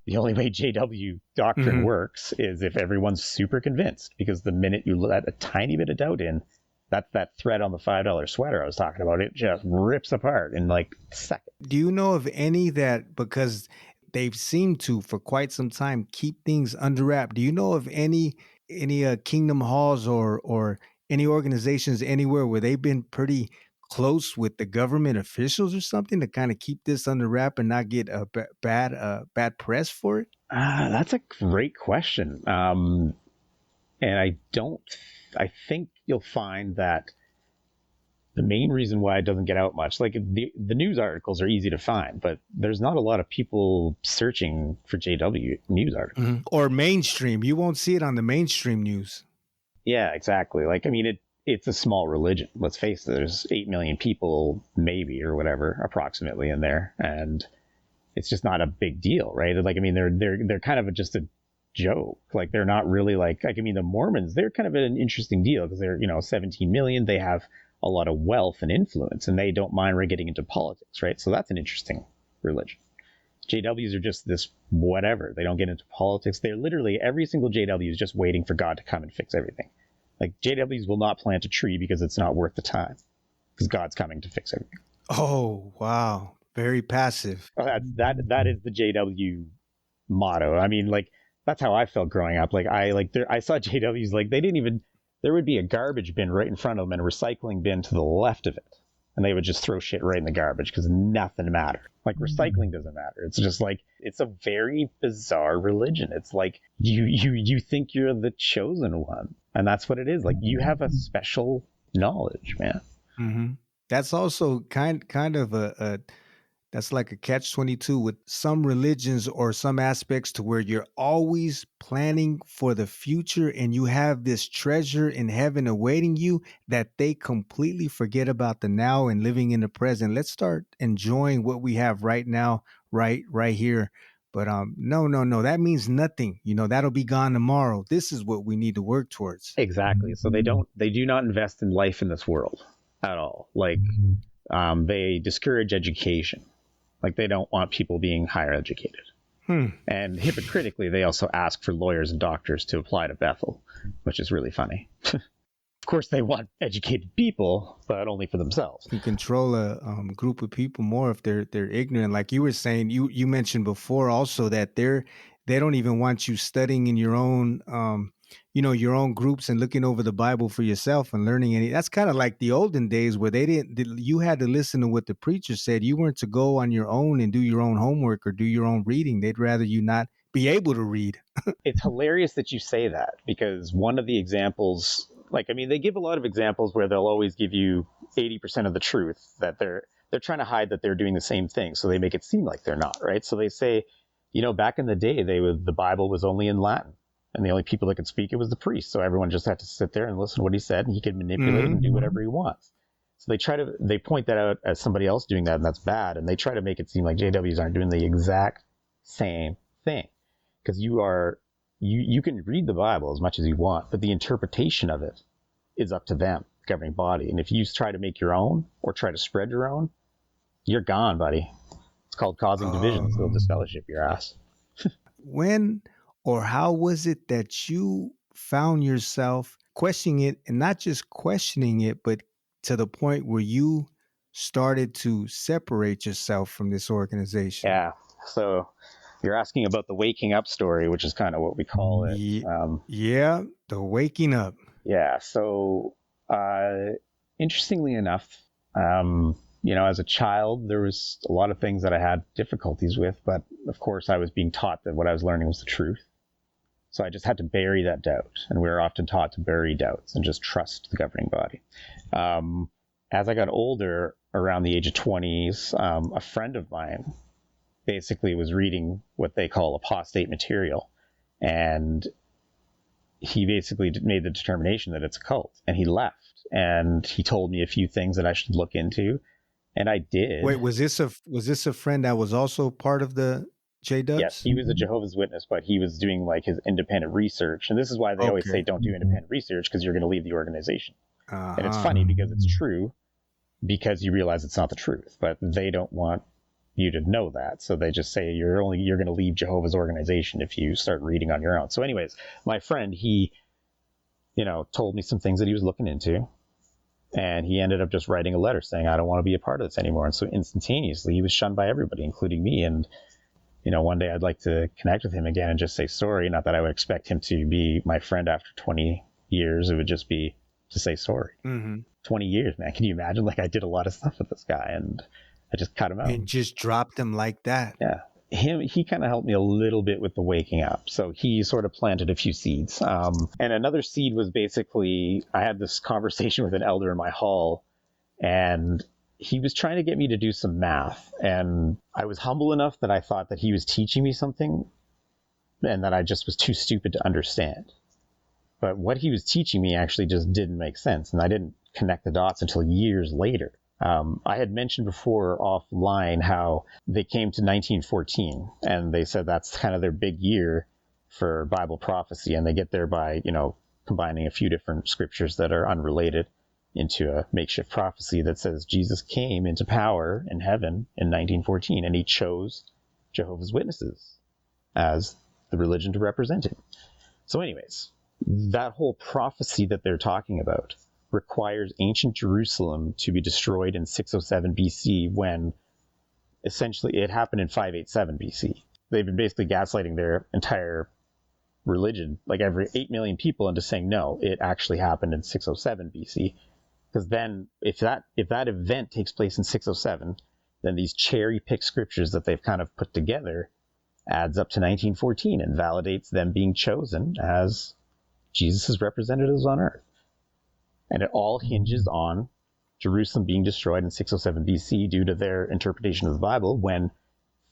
the only way JW doctrine works is if everyone's super convinced, because the minute you let a tiny bit of doubt in, that thread on the $5 sweater I was talking about, it just rips apart in like seconds. Do you know of any that, because they've seemed to for quite some time keep things under wrap, do you know of any kingdom halls or any organizations anywhere where they've been pretty close with the government officials or something to kind of keep this under wrap and not get a bad press for it? That's a great question. And I think you'll find that the main reason why it doesn't get out much, like the news articles are easy to find, but there's not a lot of people searching for JW news articles. Or mainstream. You won't see it on the mainstream news. Yeah, exactly. Like, I mean, it's a small religion. Let's face it. There's 8 million people, maybe, or whatever, approximately in there. And it's just not a big deal, right? Like, I mean, they're kind of just a joke. Like, they're not really like, I mean, the Mormons, they're kind of an interesting deal because they're, 17 million. They have a lot of wealth and influence, and they don't mind getting into politics, right? So that's an interesting religion. JWs are just this whatever. They don't get into politics. They're literally, every single JW is just waiting for God to come and fix everything. Like, JWs will not plant a tree because it's not worth the time, because God's coming to fix everything. Oh, wow. Very passive. That is the JW motto. I mean, like, that's how I felt growing up. Like, I saw JWs, like, they didn't even, there would be a garbage bin right in front of them and a recycling bin to the left of it. And they would just throw shit right in the garbage because nothing mattered. Like, recycling doesn't matter. It's just like, it's a very bizarre religion. It's like you think you're the chosen one. And that's what it is. Like, you have a special knowledge, man. Mm-hmm. That's also kind of a that's like a catch-22 with some religions or some aspects, to where you're always planning for the future and you have this treasure in heaven awaiting you that they completely forget about the now and living in the present. Let's start enjoying what we have right now, right here. But no, that means nothing. That'll be gone tomorrow. This is what we need to work towards. Exactly. So they do not invest in life in this world at all. Like, they discourage education. Like, they don't want people being higher educated. And hypocritically, they also ask for lawyers and doctors to apply to Bethel, which is really funny. Of course, they want educated people, but only for themselves. You control a group of people more if they're ignorant. Like you were saying, you mentioned before also that they don't even want you studying in your own your own groups and looking over the Bible for yourself and learning any. That's kind of like the olden days where you had to listen to what the preacher said. You weren't to go on your own and do your own homework or do your own reading. They'd rather you not be able to read. It's hilarious that you say that, because one of the examples, like, I mean, they give a lot of examples where they'll always give you 80% of the truth, that they're trying to hide that they're doing the same thing. So they make it seem like they're not, right? So they say, back in the day, the Bible was only in Latin. And the only people that could speak it was the priest. So everyone just had to sit there and listen to what he said, and he could manipulate and do whatever he wants. So they point that out as somebody else doing that, and that's bad. And they try to make it seem like JWs aren't doing the exact same thing. Because you can read the Bible as much as you want, but the interpretation of it is up to them, the governing body. And if you try to make your own or try to spread your own, you're gone, buddy. It's called causing divisions. They'll disfellowship your ass. When or how was it that you found yourself questioning it, and not just questioning it, but to the point where you started to separate yourself from this organization? Yeah. So you're asking about the waking up story, which is kind of what we call it. Yeah, the waking up. Yeah. So interestingly enough, as a child, there was a lot of things that I had difficulties with, but of course I was being taught that what I was learning was the truth. So I just had to bury that doubt. And we were often taught to bury doubts and just trust the governing body. As I got older, around the age of 20s, a friend of mine basically was reading what they call apostate material. And he basically made the determination that it's a cult. And he left. And he told me a few things that I should look into. And I did. Wait, was this a friend that was also part of the J-Dubs? Yes, he was a Jehovah's Witness, but he was doing like his independent research. And this is why they always say don't do independent research, because you're going to leave the organization. And it's funny because it's true, because you realize it's not the truth, but they don't want you to know that. So they just say you're going to leave Jehovah's organization if you start reading on your own. So anyways, my friend, he, told me some things that he was looking into, and he ended up just writing a letter saying, I don't want to be a part of this anymore. And so instantaneously he was shunned by everybody, including me. And, one day I'd like to connect with him again and just say sorry. Not that I would expect him to be my friend after 20 years. It would just be to say sorry. 20 years, man. Can you imagine? Like, I did a lot of stuff with this guy and I just cut him out. And just dropped him like that. Yeah. He kind of helped me a little bit with the waking up. So he sort of planted a few seeds. And another seed was basically, I had this conversation with an elder in my hall, and he was trying to get me to do some math. And I was humble enough that I thought that he was teaching me something and that I just was too stupid to understand. But what he was teaching me actually just didn't make sense. And I didn't connect the dots until years later. I had mentioned before offline how they came to 1914 and they said that's kind of their big year for Bible prophecy. And they get there by, combining a few different scriptures that are unrelated into a makeshift prophecy that says Jesus came into power in heaven in 1914 and he chose Jehovah's Witnesses as the religion to represent him. So anyways, that whole prophecy that they're talking about requires ancient Jerusalem to be destroyed in 607 BC, when essentially it happened in 587 BC. They've been basically gaslighting their entire religion, like every 8 million people, into saying, no, it actually happened in 607 BC. Because then if that event takes place in 607, then these cherry-picked scriptures that they've kind of put together adds up to 1914 and validates them being chosen as Jesus' representatives on earth. And it all hinges on Jerusalem being destroyed in 607 BC due to their interpretation of the Bible, when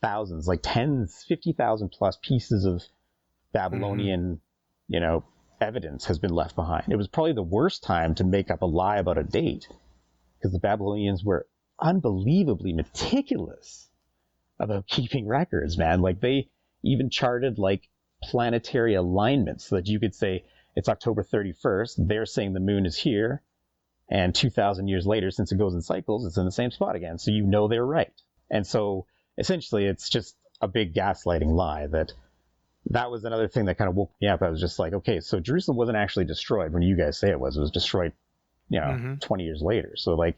thousands, like tens, 50,000 plus pieces of Babylonian, evidence has been left behind. It was probably the worst time to make up a lie about a date, because the Babylonians were unbelievably meticulous about keeping records, man. Like, they even charted like planetary alignments so that you could say it's October 31st. They're saying the moon is here, and 2,000 years later, since it goes in cycles, it's in the same spot again. So they're right. And so essentially it's just a big gaslighting lie. That was another thing that kind of woke me up. I was just like, okay, so Jerusalem wasn't actually destroyed when you guys say it was. It was destroyed, 20 years later. So like,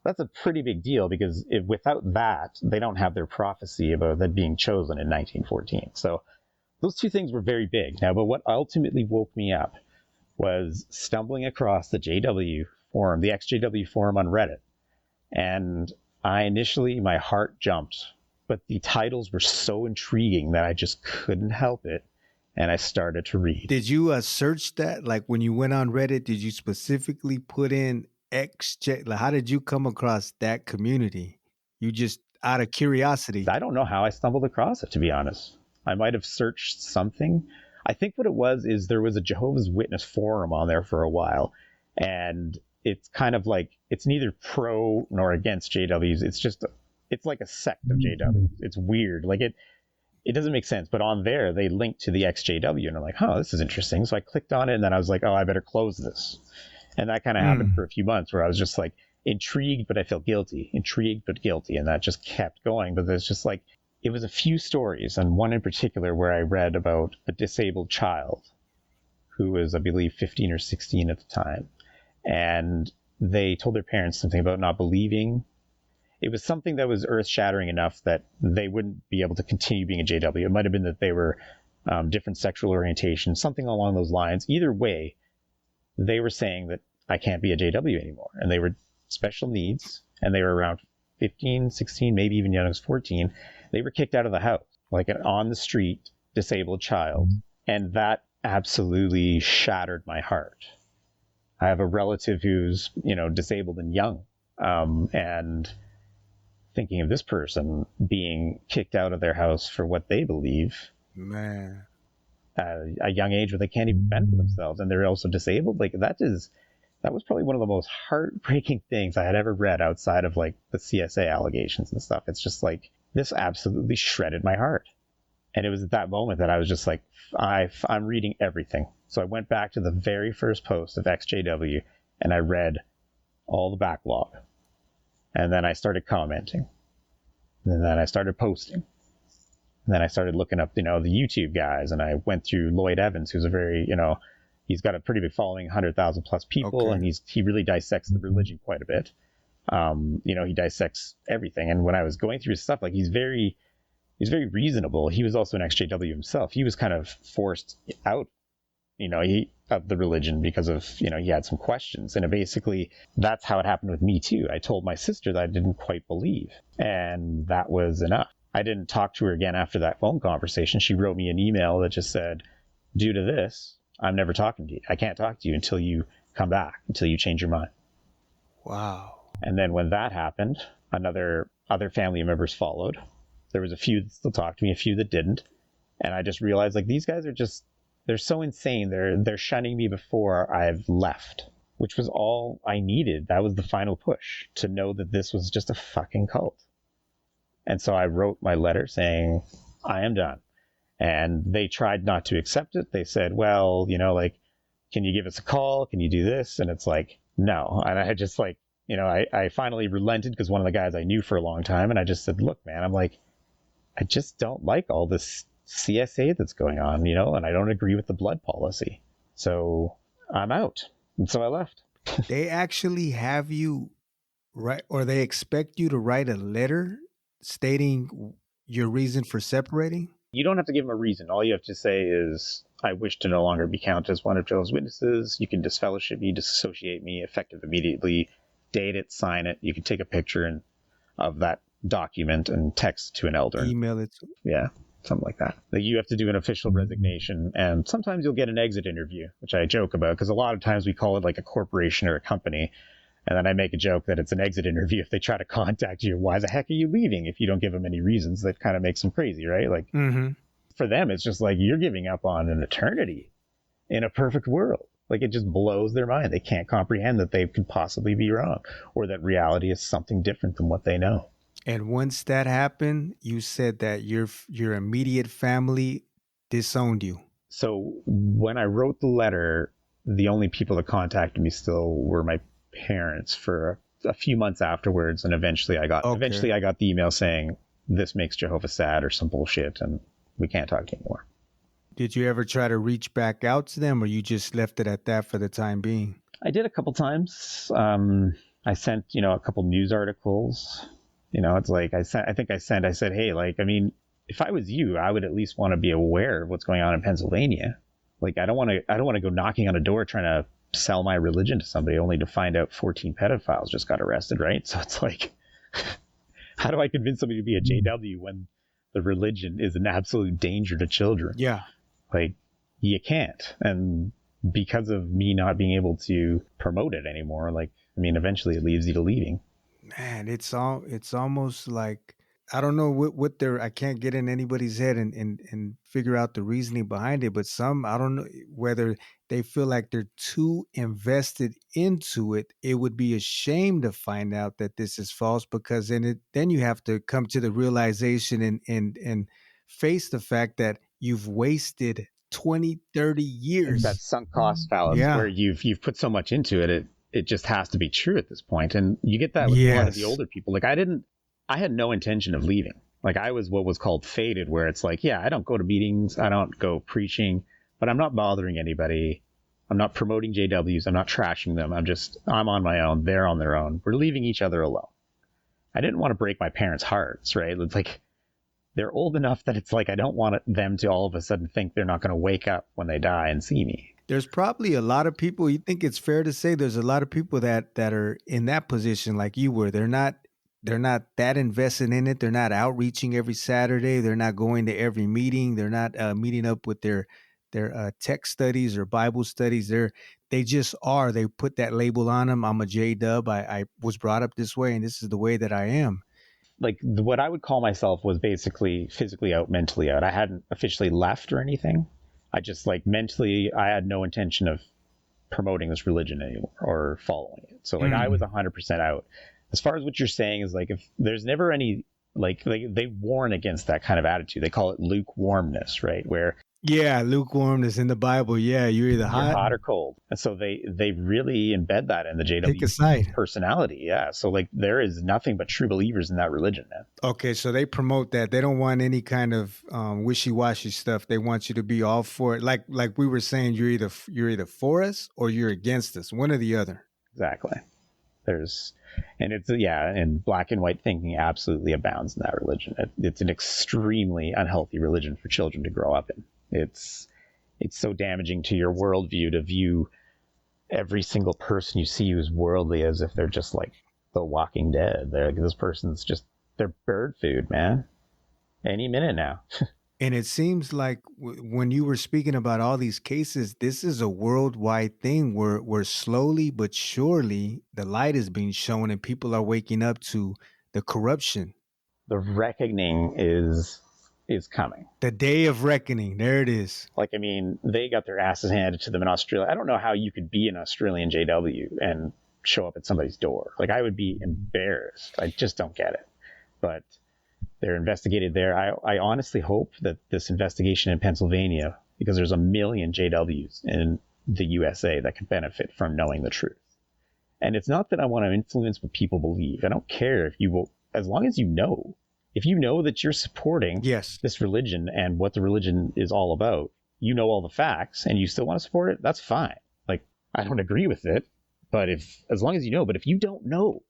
that's a pretty big deal, because without that, they don't have their prophecy about that being chosen in 1914. So those two things were very big. Now, but what ultimately woke me up was stumbling across the JW forum, the XJW forum on Reddit. And my heart jumped, but the titles were so intriguing that I just couldn't help it. And I started to read. Did you search that? Like, when you went on Reddit, did you specifically put in XJ? Like, how did you come across that community? You just out of curiosity? I don't know how I stumbled across it, to be honest. I might have searched something. I think what it was is there was a Jehovah's Witness forum on there for a while. And it's kind of like, it's neither pro nor against JWs. It's like a sect of JWs. It's weird. Like, it doesn't make sense. But on there, they linked to the XJW. And I'm like, this is interesting. So I clicked on it, and then I was like, I better close this. And that kind of happened for a few months, where I was just like intrigued, but I felt guilty. Intrigued, but guilty. And that just kept going. But there's just like, it was a few stories, and one in particular where I read about a disabled child who was, I believe, 15 or 16 at the time. And they told their parents something about not believing. It was something that was earth-shattering enough that they wouldn't be able to continue being a JW. It might have been that they were different sexual orientation, something along those lines. Either way, they were saying that I can't be a JW anymore. And they were special needs, and they were around 15, 16, maybe even young as 14. They were kicked out of the house, like an on the street disabled child. And that absolutely shattered my heart. I have a relative who's, disabled and young. And thinking of this person being kicked out of their house for what they believe, man, at a young age where they can't even fend for themselves, and they're also disabled. Like, that's that was probably one of the most heartbreaking things I had ever read outside of like the CSA allegations and stuff. It's just like, this absolutely shredded my heart. And it was at that moment that I was just like, I'm reading everything. So I went back to the very first post of XJW and I read all the backlog. And then I started commenting. And then I started posting. And then I started looking up, the YouTube guys. And I went through Lloyd Evans, who's a very, he's got a pretty big following, 100,000 plus people. Okay. And he really dissects the religion quite a bit. He dissects everything. And when I was going through his stuff, like he's very reasonable. He was also an XJW himself. He was kind of forced out, of the religion because of, he had some questions. And basically, that's how it happened with me too. I told my sister that I didn't quite believe, and that was enough. I didn't talk to her again after that phone conversation. She wrote me an email that just said, due to this, I'm never talking to you. I can't talk to you until you come back, until you change your mind. Wow. And then when that happened, other family members followed. There was a few that still talked to me, a few that didn't. And I just realized, like, these guys are they're so insane. They're shunning me before I've left, which was all I needed. That was the final push, to know that this was just a fucking cult. And so I wrote my letter saying, I am done. And they tried not to accept it. They said, well, can you give us a call? Can you do this? And it's like, no. And I just like, I finally relented, because one of the guys I knew for a long time, and I just said, look, man, I'm like, I just don't like all this CSA that's going on, and I don't agree with the blood policy. So I'm out. And so I left. They actually have you write, or they expect you to write a letter stating your reason for separating? You don't have to give them a reason. All you have to say is, I wish to no longer be counted as one of Jehovah's Witnesses. You can disfellowship me, disassociate me, effective immediately, date it, sign it. You can take a picture of that document and text to an elder. Email it. Yeah, something like that. Like, you have to do an official resignation, and sometimes you'll get an exit interview, which I joke about, because a lot of times we call it like a corporation or a company. And then I make a joke that it's an exit interview if they try to contact you. Why the heck are you leaving? If you don't give them any reasons, that kind of makes them crazy, right? Like, For them, it's just like, you're giving up on an eternity in a perfect world. Like, it just blows their mind. They can't comprehend that they could possibly be wrong, or that reality is something different than what they know. And once that happened, you said that your immediate family disowned you. So when I wrote the letter, the only people that contacted me still were my parents for a few months afterwards, and eventually I got the email saying, this makes Jehovah sad, or some bullshit, and we can't talk to you anymore. Did you ever try to reach back out to them, or you just left it at that for the time being? I did a couple times. I sent, a couple news articles. It's like I said, hey, like, I mean, if I was you, I would at least want to be aware of what's going on in Pennsylvania. Like, I don't want to go knocking on a door trying to sell my religion to somebody only to find out 14 pedophiles just got arrested, right? So it's like, how do I convince somebody to be a JW when the religion is an absolute danger to children? Yeah. Like, you can't. And because of me not being able to promote it anymore, like, I mean, eventually it leaves you to leaving. Man, it's almost like, I don't know what I can't get in anybody's head and figure out the reasoning behind it, but I don't know whether they feel like they're too invested into it. It would be a shame to find out that this is false, because then you have to come to the realization and face the fact that you've wasted 20, 30 years. That sunk cost fallacy, where you've put so much into it, it just has to be true at this point. And you get that with a lot of the older people. Like, I had no intention of leaving. Like, I was what was called faded, where it's like, I don't go to meetings, I don't go preaching, but I'm not bothering anybody. I'm not promoting JWs. I'm not trashing them. I'm on my own. They're on their own. We're leaving each other alone. I didn't want to break my parents' hearts, right? It's like, they're old enough that it's like, I don't want them to all of a sudden think they're not going to wake up when they die and see me. There's probably a lot of people, you think it's fair to say there's a lot of people that are in that position like you were. They're not that invested in it. They're not outreaching every Saturday. They're not going to every meeting. They're not meeting up with their tech studies or Bible studies. They just are. They put that label on them. I'm a J-dub. I was brought up this way, and this is the way that I am. Like, what I would call myself was basically physically out, mentally out. I hadn't officially left or anything. I just, like, mentally, I had no intention of promoting this religion anymore or following it. So like I was 100% out. As far as what you're saying is like, if there's never any, like they warn against that kind of attitude. They call it lukewarmness, right? Where Yeah, lukewarmness in the Bible. Yeah, you're either you're hot, hot or cold. And so they really embed that in the pick a JW side. personality. Yeah. So like there is nothing but true believers in that religion, man. Okay, so they promote that. They don't want any kind of wishy-washy stuff. They want you to be all for it. Like we were saying, you're either for us or you're against us, one or the other. Exactly. And black and white thinking absolutely abounds in that religion. It's an extremely unhealthy religion for children to grow up in. It's so damaging to your worldview to view every single person you see who's worldly as if they're just like the Walking Dead. They're like, this person's just, they're bird food, man. Any minute now. And it seems like when you were speaking about all these cases, this is a worldwide thing where slowly but surely the light is being shown and people are waking up to the corruption. The reckoning is coming. The day of reckoning. There it is. Like, I mean, they got their asses handed to them in Australia. I don't know how you could be an Australian JW and show up at somebody's door. Like, I would be embarrassed. I just don't get it. But they're investigated there. I honestly hope that this investigation in Pennsylvania, because there's 1 million JWs in the USA that could benefit from knowing the truth. And it's not that I want to influence what people believe. I don't care if you will, as long as you know. If you know that you're supporting this religion and what the religion is all about, you know all the facts and you still want to support it, that's fine. Like, I don't agree with it, but as long as you know, but if you don't know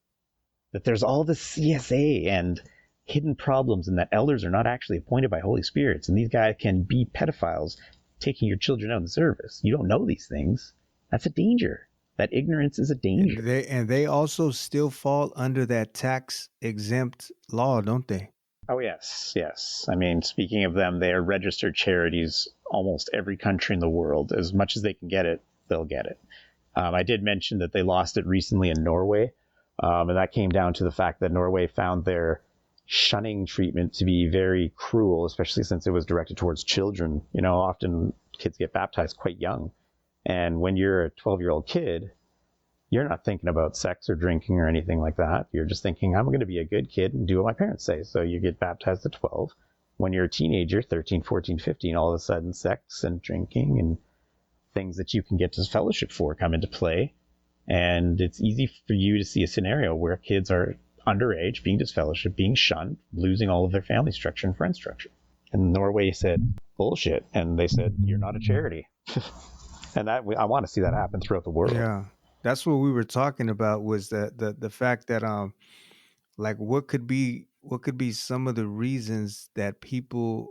that there's all this CSA and hidden problems and that elders are not actually appointed by Holy Spirits and these guys can be pedophiles taking your children out in the service, you don't know these things, that's a danger. That ignorance is a danger. And they also still fall under that tax exempt law, don't they? Oh, yes. I mean, speaking of them, they are registered charities almost every country in the world. As much as they can get it, they'll get it. I did mention that they lost it recently in Norway. And that came down to the fact that Norway found their shunning treatment to be very cruel, especially since it was directed towards children. You know, often kids get baptized quite young. And when you're a 12-year-old kid, you're not thinking about sex or drinking or anything like that. You're just thinking, I'm going to be a good kid and do what my parents say. So you get baptized at 12. When you're a teenager, 13, 14, 15, all of a sudden sex and drinking and things that you can get to fellowship for come into play. And it's easy for you to see a scenario where kids are underage, being disfellowshipped, being shunned, losing all of their family structure and friend structure. And Norway said, bullshit. And they said, you're not a charity. And I want to see that happen throughout the world. Yeah. That's what we were talking about, was the fact that like what could be some of the reasons that people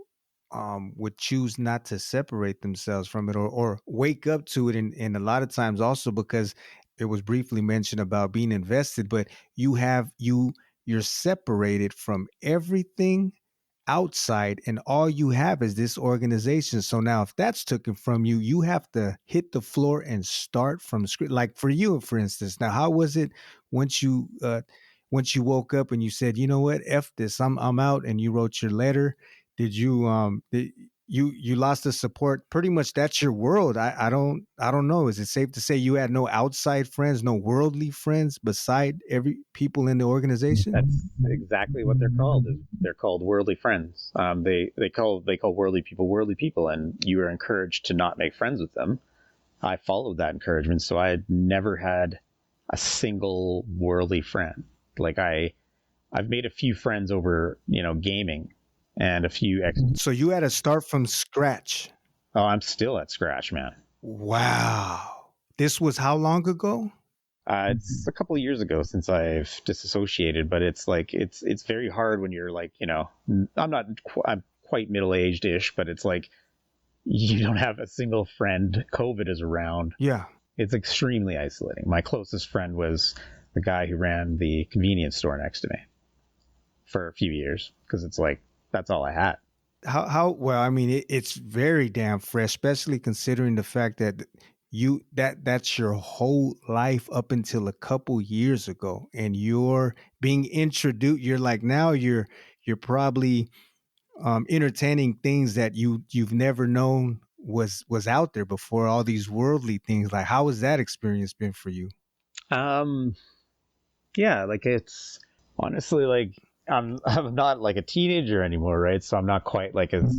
would choose not to separate themselves from it or wake up to it, and a lot of times also because it was briefly mentioned about being invested, but you're separated from everything outside and all you have is this organization. So now if that's taken from you, you have to hit the floor and start from scratch. Like for you, for instance, now how was it once you woke up and you said, you know what, F this, I'm out, and you wrote your letter? Did you you lost the support? Pretty much that's your world. I don't know. Is it safe to say you had no outside friends, no worldly friends beside every people in the organization? That's exactly what they're called. They're called worldly friends. They call worldly people, and you are encouraged to not make friends with them. I followed that encouragement, so I had never had a single worldly friend. Like I've made a few friends over, gaming. And a few So you had to start from scratch. Oh, I'm still at scratch, man. Wow. This was how long ago? It's a couple of years ago since I've disassociated, but it's like it's very hard when you're like, I'm quite middle-aged-ish, but it's like you don't have a single friend. COVID is around. Yeah. It's extremely isolating. My closest friend was the guy who ran the convenience store next to me for a few years, because it's like, that's all I had. How well, I mean, it's very damn fresh, especially considering the fact that that's your whole life up until a couple years ago, and you're being introduced. You're like, now you're probably entertaining things that you've never known was out there before all these worldly things. Like, how has that experience been for you? Yeah, like it's honestly like I'm not like a teenager anymore, right? So I'm not quite like as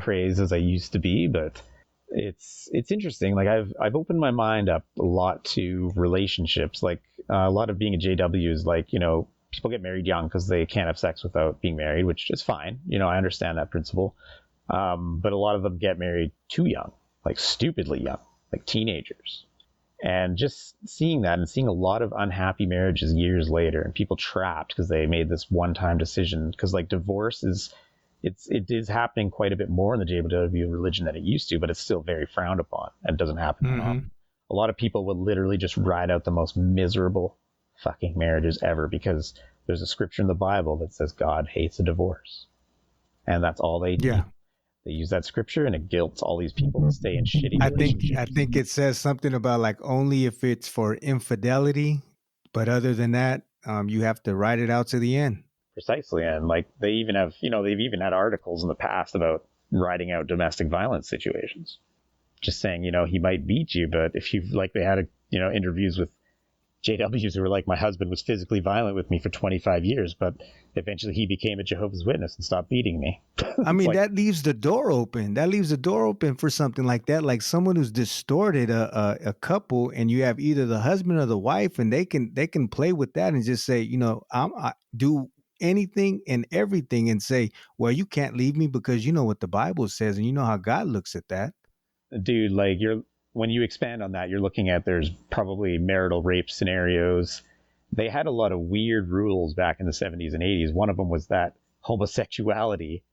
crazed as I used to be, but it's interesting. Like I've opened my mind up a lot to relationships. Like a lot of being a JW is like, you know, people get married young because they can't have sex without being married, which is fine. You know, I understand that principle. But a lot of them get married too young, like stupidly young, like teenagers. And just seeing that and seeing a lot of unhappy marriages years later and people trapped because they made this one-time decision, because like divorce it is happening quite a bit more in the JW religion than it used to, but it's still very frowned upon and doesn't happen that often. A lot of people would literally just ride out the most miserable fucking marriages ever because there's a scripture in the Bible that says God hates a divorce. And that's all they do. They use that scripture and it guilts all these people to stay in shitty relationships. I think it says something about like only if it's for infidelity, but other than that, you have to ride it out to the end. Precisely. And like they even have, you know, they've even had articles in the past about riding out domestic violence situations. Just saying, you know, he might beat you, but if you like, they had interviews with JWs who were like, my husband was physically violent with me for 25 years, but eventually he became a Jehovah's Witness and stopped beating me. I mean, like, that leaves the door open. That leaves the door open for something like that. Like someone who's distorted a couple, and you have either the husband or the wife, and they can play with that and just say, you know, I do anything and everything and say, well, you can't leave me because you know what the Bible says and you know how God looks at that. Dude, like when you expand on that, you're looking at there's probably marital rape scenarios. They had a lot of weird rules back in the 70s and 80s. One of them was that homosexuality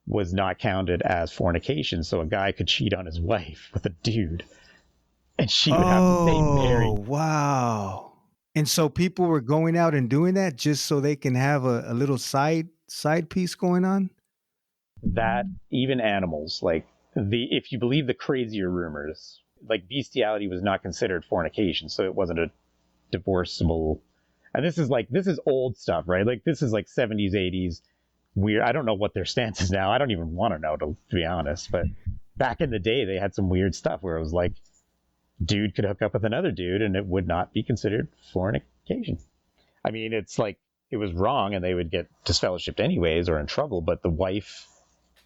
was not counted as fornication. So a guy could cheat on his wife with a dude and she would have to stay married. Oh, wow. And so people were going out and doing that just so they can have a little side piece going on? That even animals, like if you believe the crazier rumors, like bestiality was not considered fornication, so it wasn't a divorceable. And this is old stuff, right? Like this is like 70s, 80s. Weird. I don't know what their stance is now. I don't even want to know, to be honest. But back in the day, they had some weird stuff where it was like, dude could hook up with another dude, and it would not be considered fornication. I mean, it's like it was wrong, and they would get disfellowshipped anyways or in trouble. But the wife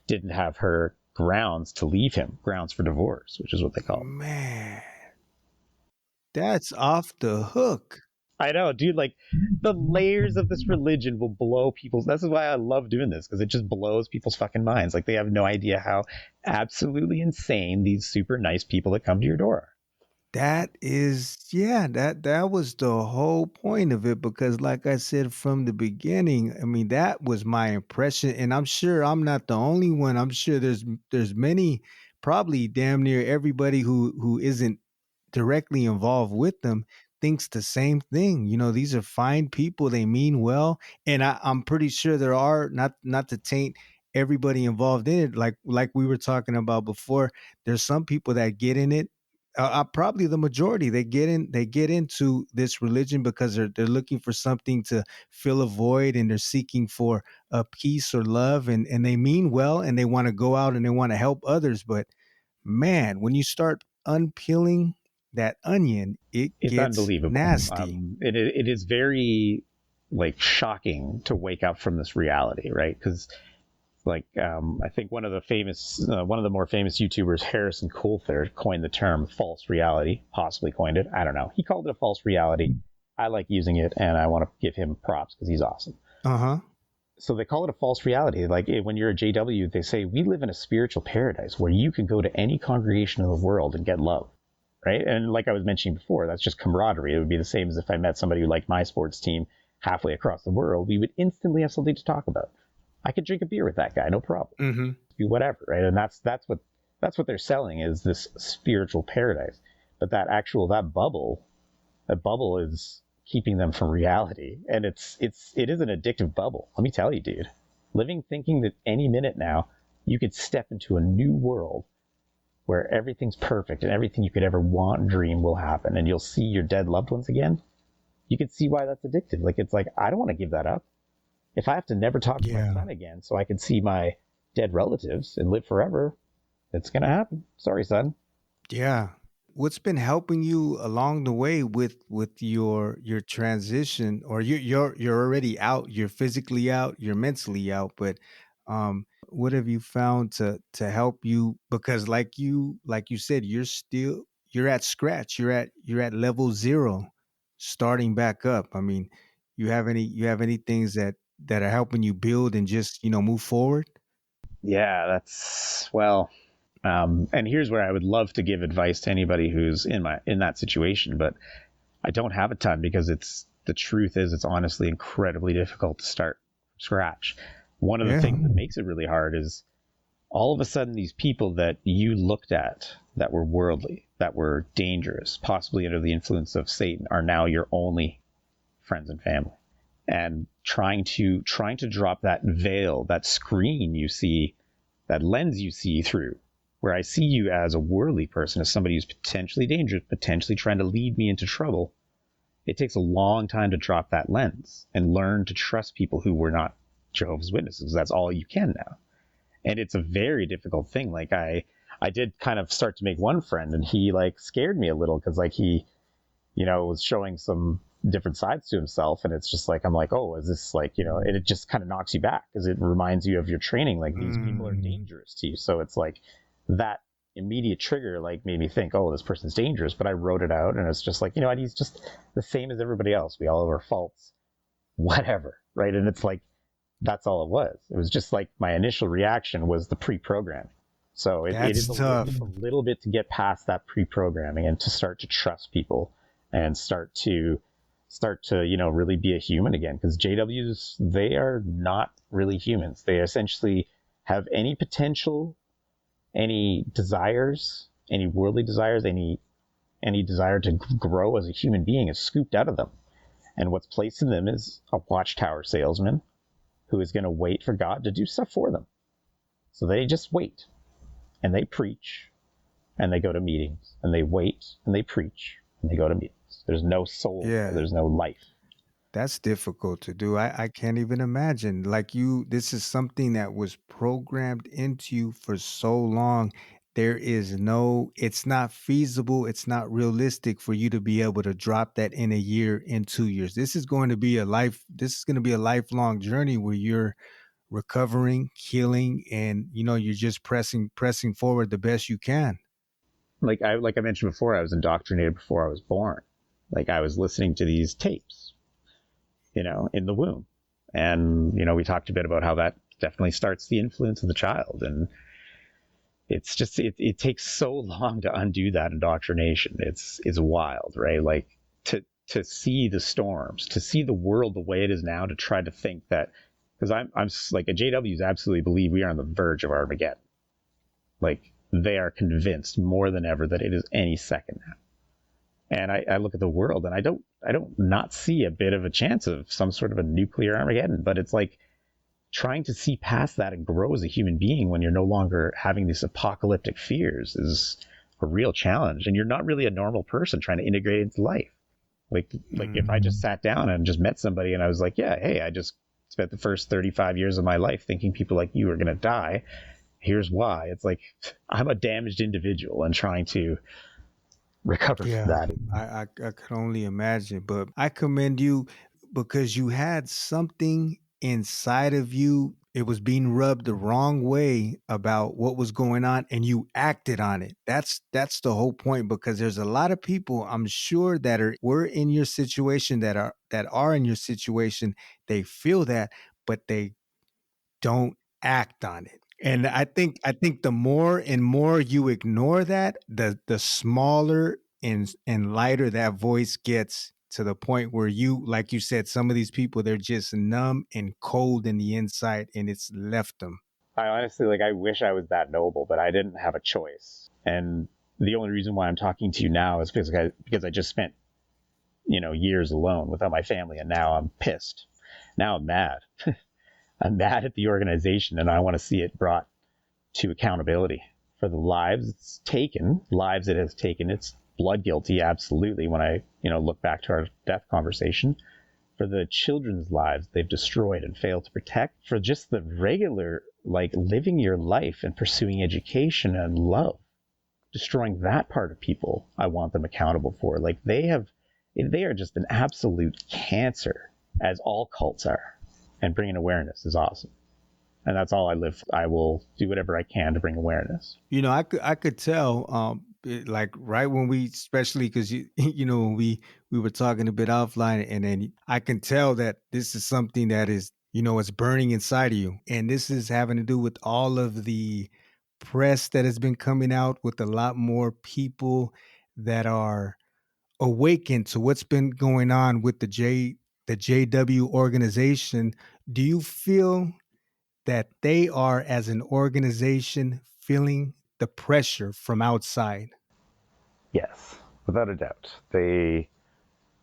didn't have her grounds to leave him, grounds for divorce, which is what they call it. Man, that's off the hook. I know, dude, like the layers of this religion will blow people's. This is why I love doing this, because it just blows people's fucking minds. Like they have no idea how absolutely insane these super nice people that come to your door are. That is, that was the whole point of it, because like I said from the beginning, I mean, that was my impression, and I'm sure I'm not the only one. I'm sure there's many, probably damn near everybody who isn't directly involved with them thinks the same thing. You know, these are fine people, they mean well, and I'm pretty sure there are, not to taint everybody involved in it, like we were talking about before, there's some people that get in it. Probably the majority, they get into this religion because they're looking for something to fill a void, and they're seeking for a peace or love, and they mean well, and they want to go out and they want to help others. But man, when you start unpeeling that onion, it's gets unbelievable. Nasty. It is very like shocking to wake up from this reality, right? Because like I think one of the more famous YouTubers, Harrison Coulter, coined the term false reality, possibly coined it. I don't know. He called it a false reality. I like using it, and I want to give him props because he's awesome. So they call it a false reality. Like when you're a JW, they say, we live in a spiritual paradise where you can go to any congregation in the world and get love, right? And like I was mentioning before, that's just camaraderie. It would be the same as if I met somebody who liked my sports team halfway across the world. We would instantly have something to talk about. I could drink a beer with that guy, no problem. Do whatever, right? And that's what they're selling, is this spiritual paradise. But that bubble is keeping them from reality, and it is an addictive bubble. Let me tell you, dude. Living thinking that any minute now you could step into a new world where everything's perfect and everything you could ever want and dream will happen, and you'll see your dead loved ones again. You can see why that's addictive. Like it's like, I don't want to give that up. If I have to never talk to my son again so I can see my dead relatives and live forever, It's going to happen. Sorry, son. Yeah. What's been helping you along the way with your transition, or you're already out, you're physically out, you're mentally out, but what have you found to help you? Because like you said, you're at scratch, you're at level 0, starting back up. I mean, you have any things that are helping you build and just, move forward? Yeah, that's, well, and here's where I would love to give advice to anybody who's in that situation, but I don't have a ton, because the truth is it's honestly incredibly difficult to start from scratch. One of the things that makes it really hard is all of a sudden these people that you looked at that were worldly, that were dangerous, possibly under the influence of Satan, are now your only friends and family. And trying to drop that veil, that screen you see, that lens you see through, where I see you as a worldly person, as somebody who's potentially dangerous, potentially trying to lead me into trouble. It takes a long time to drop that lens and learn to trust people who were not Jehovah's Witnesses. That's all you can now. And it's a very difficult thing. Like I did kind of start to make one friend, and he like scared me a little, because like he, was showing some different sides to himself, and it's just like, I'm like, oh, is this like, and it just kind of knocks you back, because it reminds you of your training. Like, these people are dangerous to you. So it's like that immediate trigger like made me think, oh, this person's dangerous. But I wrote it out, and it's just like, what, he's just the same as everybody else. We all have our faults, whatever, right? And it's like, that's all it was. It was just like my initial reaction was the pre-programming. So it is a little bit to get past that pre-programming and to start to trust people and start to really be a human again. Because JWs, they are not really humans. They essentially have any potential, any desires, any worldly desires, any desire to grow as a human being is scooped out of them. And what's placed in them is a watchtower salesman who is going to wait for God to do stuff for them. So they just wait, and they preach, and they go to meetings, and they wait, and they preach, and they go to meetings. There's no soul. Yeah. There's no life. That's difficult to do. I can't even imagine. Like this is something that was programmed into you for so long. It's not feasible. It's not realistic for you to be able to drop that in a year, in 2 years. This is going to be a lifelong journey where you're recovering, healing, and you're just pressing forward the best you can. Like I mentioned before, I was indoctrinated before I was born. Like, I was listening to these tapes, in the womb. And, we talked a bit about how that definitely starts the influence of the child. And it's just, it takes so long to undo that indoctrination. It's wild, right? Like, to see the storms, to see the world the way it is now, to try to think that, because I'm like, a JWs absolutely believe we are on the verge of Armageddon. Like, they are convinced more than ever that it is any second now. And I look at the world, and I don't not see a bit of a chance of some sort of a nuclear Armageddon. But it's like trying to see past that and grow as a human being when you're no longer having these apocalyptic fears is a real challenge. And you're not really a normal person trying to integrate into life. Like if I just sat down and just met somebody and I was like, yeah, hey, I just spent the first 35 years of my life thinking people like you are going to die. Here's why. It's like, I'm a damaged individual and trying to recover from that. I can only imagine, but I commend you because you had something inside of you. It was being rubbed the wrong way about what was going on, and you acted on it. That's the whole point, because there's a lot of people, I'm sure, were in your situation, that are in your situation. They feel that, but they don't act on it. And I think the more and more you ignore that, the smaller and lighter that voice gets, to the point where like you said, some of these people, they're just numb and cold in the inside, and it's left them. I honestly, I wish I was that noble, but I didn't have a choice. And the only reason why I'm talking to you now is because I just spent, years alone without my family, and now I'm pissed. Now I'm mad. I'm mad at the organization, and I want to see it brought to accountability for the lives it has taken. It's blood guilty, absolutely, when I, look back to our death conversation. For the children's lives they've destroyed and failed to protect. For just the regular like living your life and pursuing education and love, destroying that part of people, I want them accountable for. Like they are just an absolute cancer, as all cults are. And bringing awareness is awesome. And that's all I live for. I will do whatever I can to bring awareness. I could tell, like right when we, especially because when we were talking a bit offline, and then I can tell that this is something that is, it's burning inside of you, and this is having to do with all of the press that has been coming out, with a lot more people that are awakened to what's been going on with the JW organization. Do you feel that they are, as an organization, feeling the pressure from outside? Yes, without a doubt. They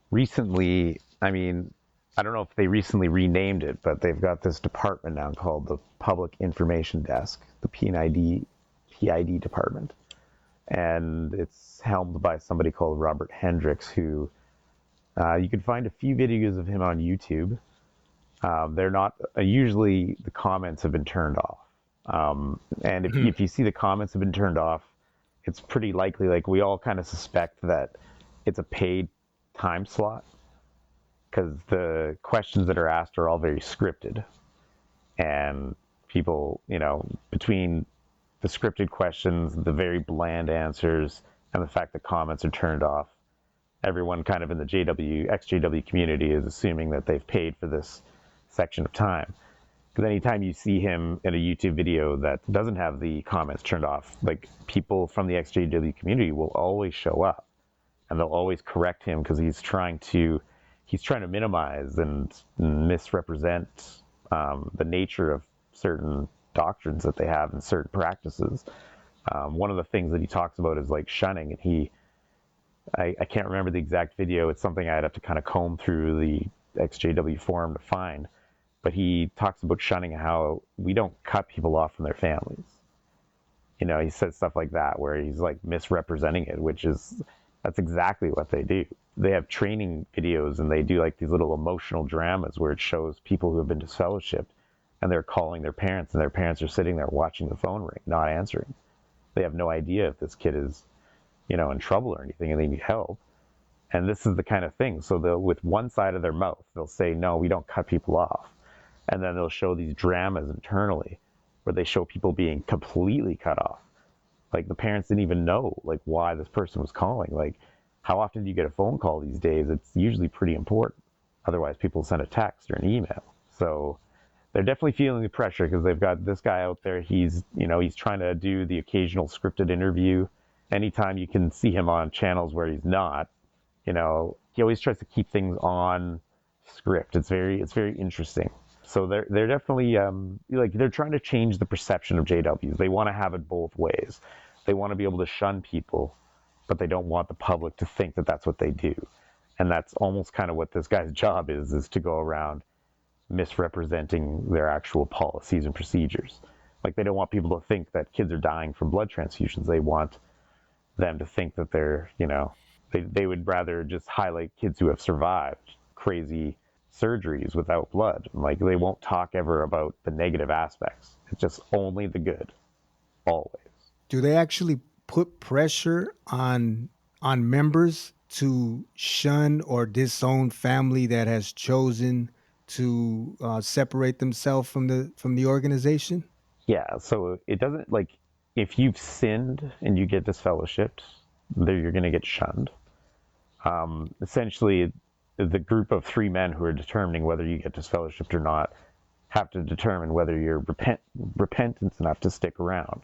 recently, I don't know if they recently renamed it, but they've got this department now called the Public Information Desk, the PID department. And it's helmed by somebody called Robert Hendricks, who you can find a few videos of him on YouTube. They're not, usually the comments have been turned off. And if you see the comments have been turned off, it's pretty likely, like we all kind of suspect that it's a paid time slot, because the questions that are asked are all very scripted. And people, between the scripted questions, the very bland answers, and the fact that comments are turned off, everyone kind of in the ex-JW community is assuming that they've paid for this section of time. Because anytime you see him in a YouTube video that doesn't have the comments turned off, like people from the ex-JW community will always show up, and they'll always correct him, because he's trying to minimize and misrepresent the nature of certain doctrines that they have and certain practices. One of the things that he talks about is like shunning, and I can't remember the exact video. It's something I'd have to kind of comb through the XJW forum to find. But he talks about shunning, how we don't cut people off from their families. He says stuff like that, where he's like misrepresenting it, that's exactly what they do. They have training videos, and they do like these little emotional dramas where it shows people who have been disfellowshipped, and they're calling their parents, and their parents are sitting there watching the phone ring, not answering. They have no idea if this kid is, in trouble or anything, and they need help. And this is the kind of thing. So with one side of their mouth, they'll say, no, we don't cut people off. And then they'll show these dramas internally where they show people being completely cut off. Like the parents didn't even know like why this person was calling. Like, how often do you get a phone call these days? It's usually pretty important. Otherwise, people send a text or an email. So they're definitely feeling the pressure, because they've got this guy out there. He's trying to do the occasional scripted interview. Anytime you can see him on channels where he's not, he always tries to keep things on script. It's very interesting. So they're definitely they're trying to change the perception of JWs. They want to have it both ways. They want to be able to shun people, but they don't want the public to think that that's what they do. And that's almost kind of what this guy's job is to go around misrepresenting their actual policies and procedures. Like, they don't want people to think that kids are dying from blood transfusions. They want them to think that they're, they would rather just highlight kids who have survived crazy surgeries without blood. Like, they won't talk ever about the negative aspects. It's just only the good, always. Do they actually put pressure on members to shun or disown family that has chosen to separate themselves from the organization? Yeah, so it doesn't, like, if you've sinned and you get disfellowshipped, you're going to get shunned. Essentially, the group of 3 men who are determining whether you get disfellowshipped or not have to determine whether you're repentant enough to stick around.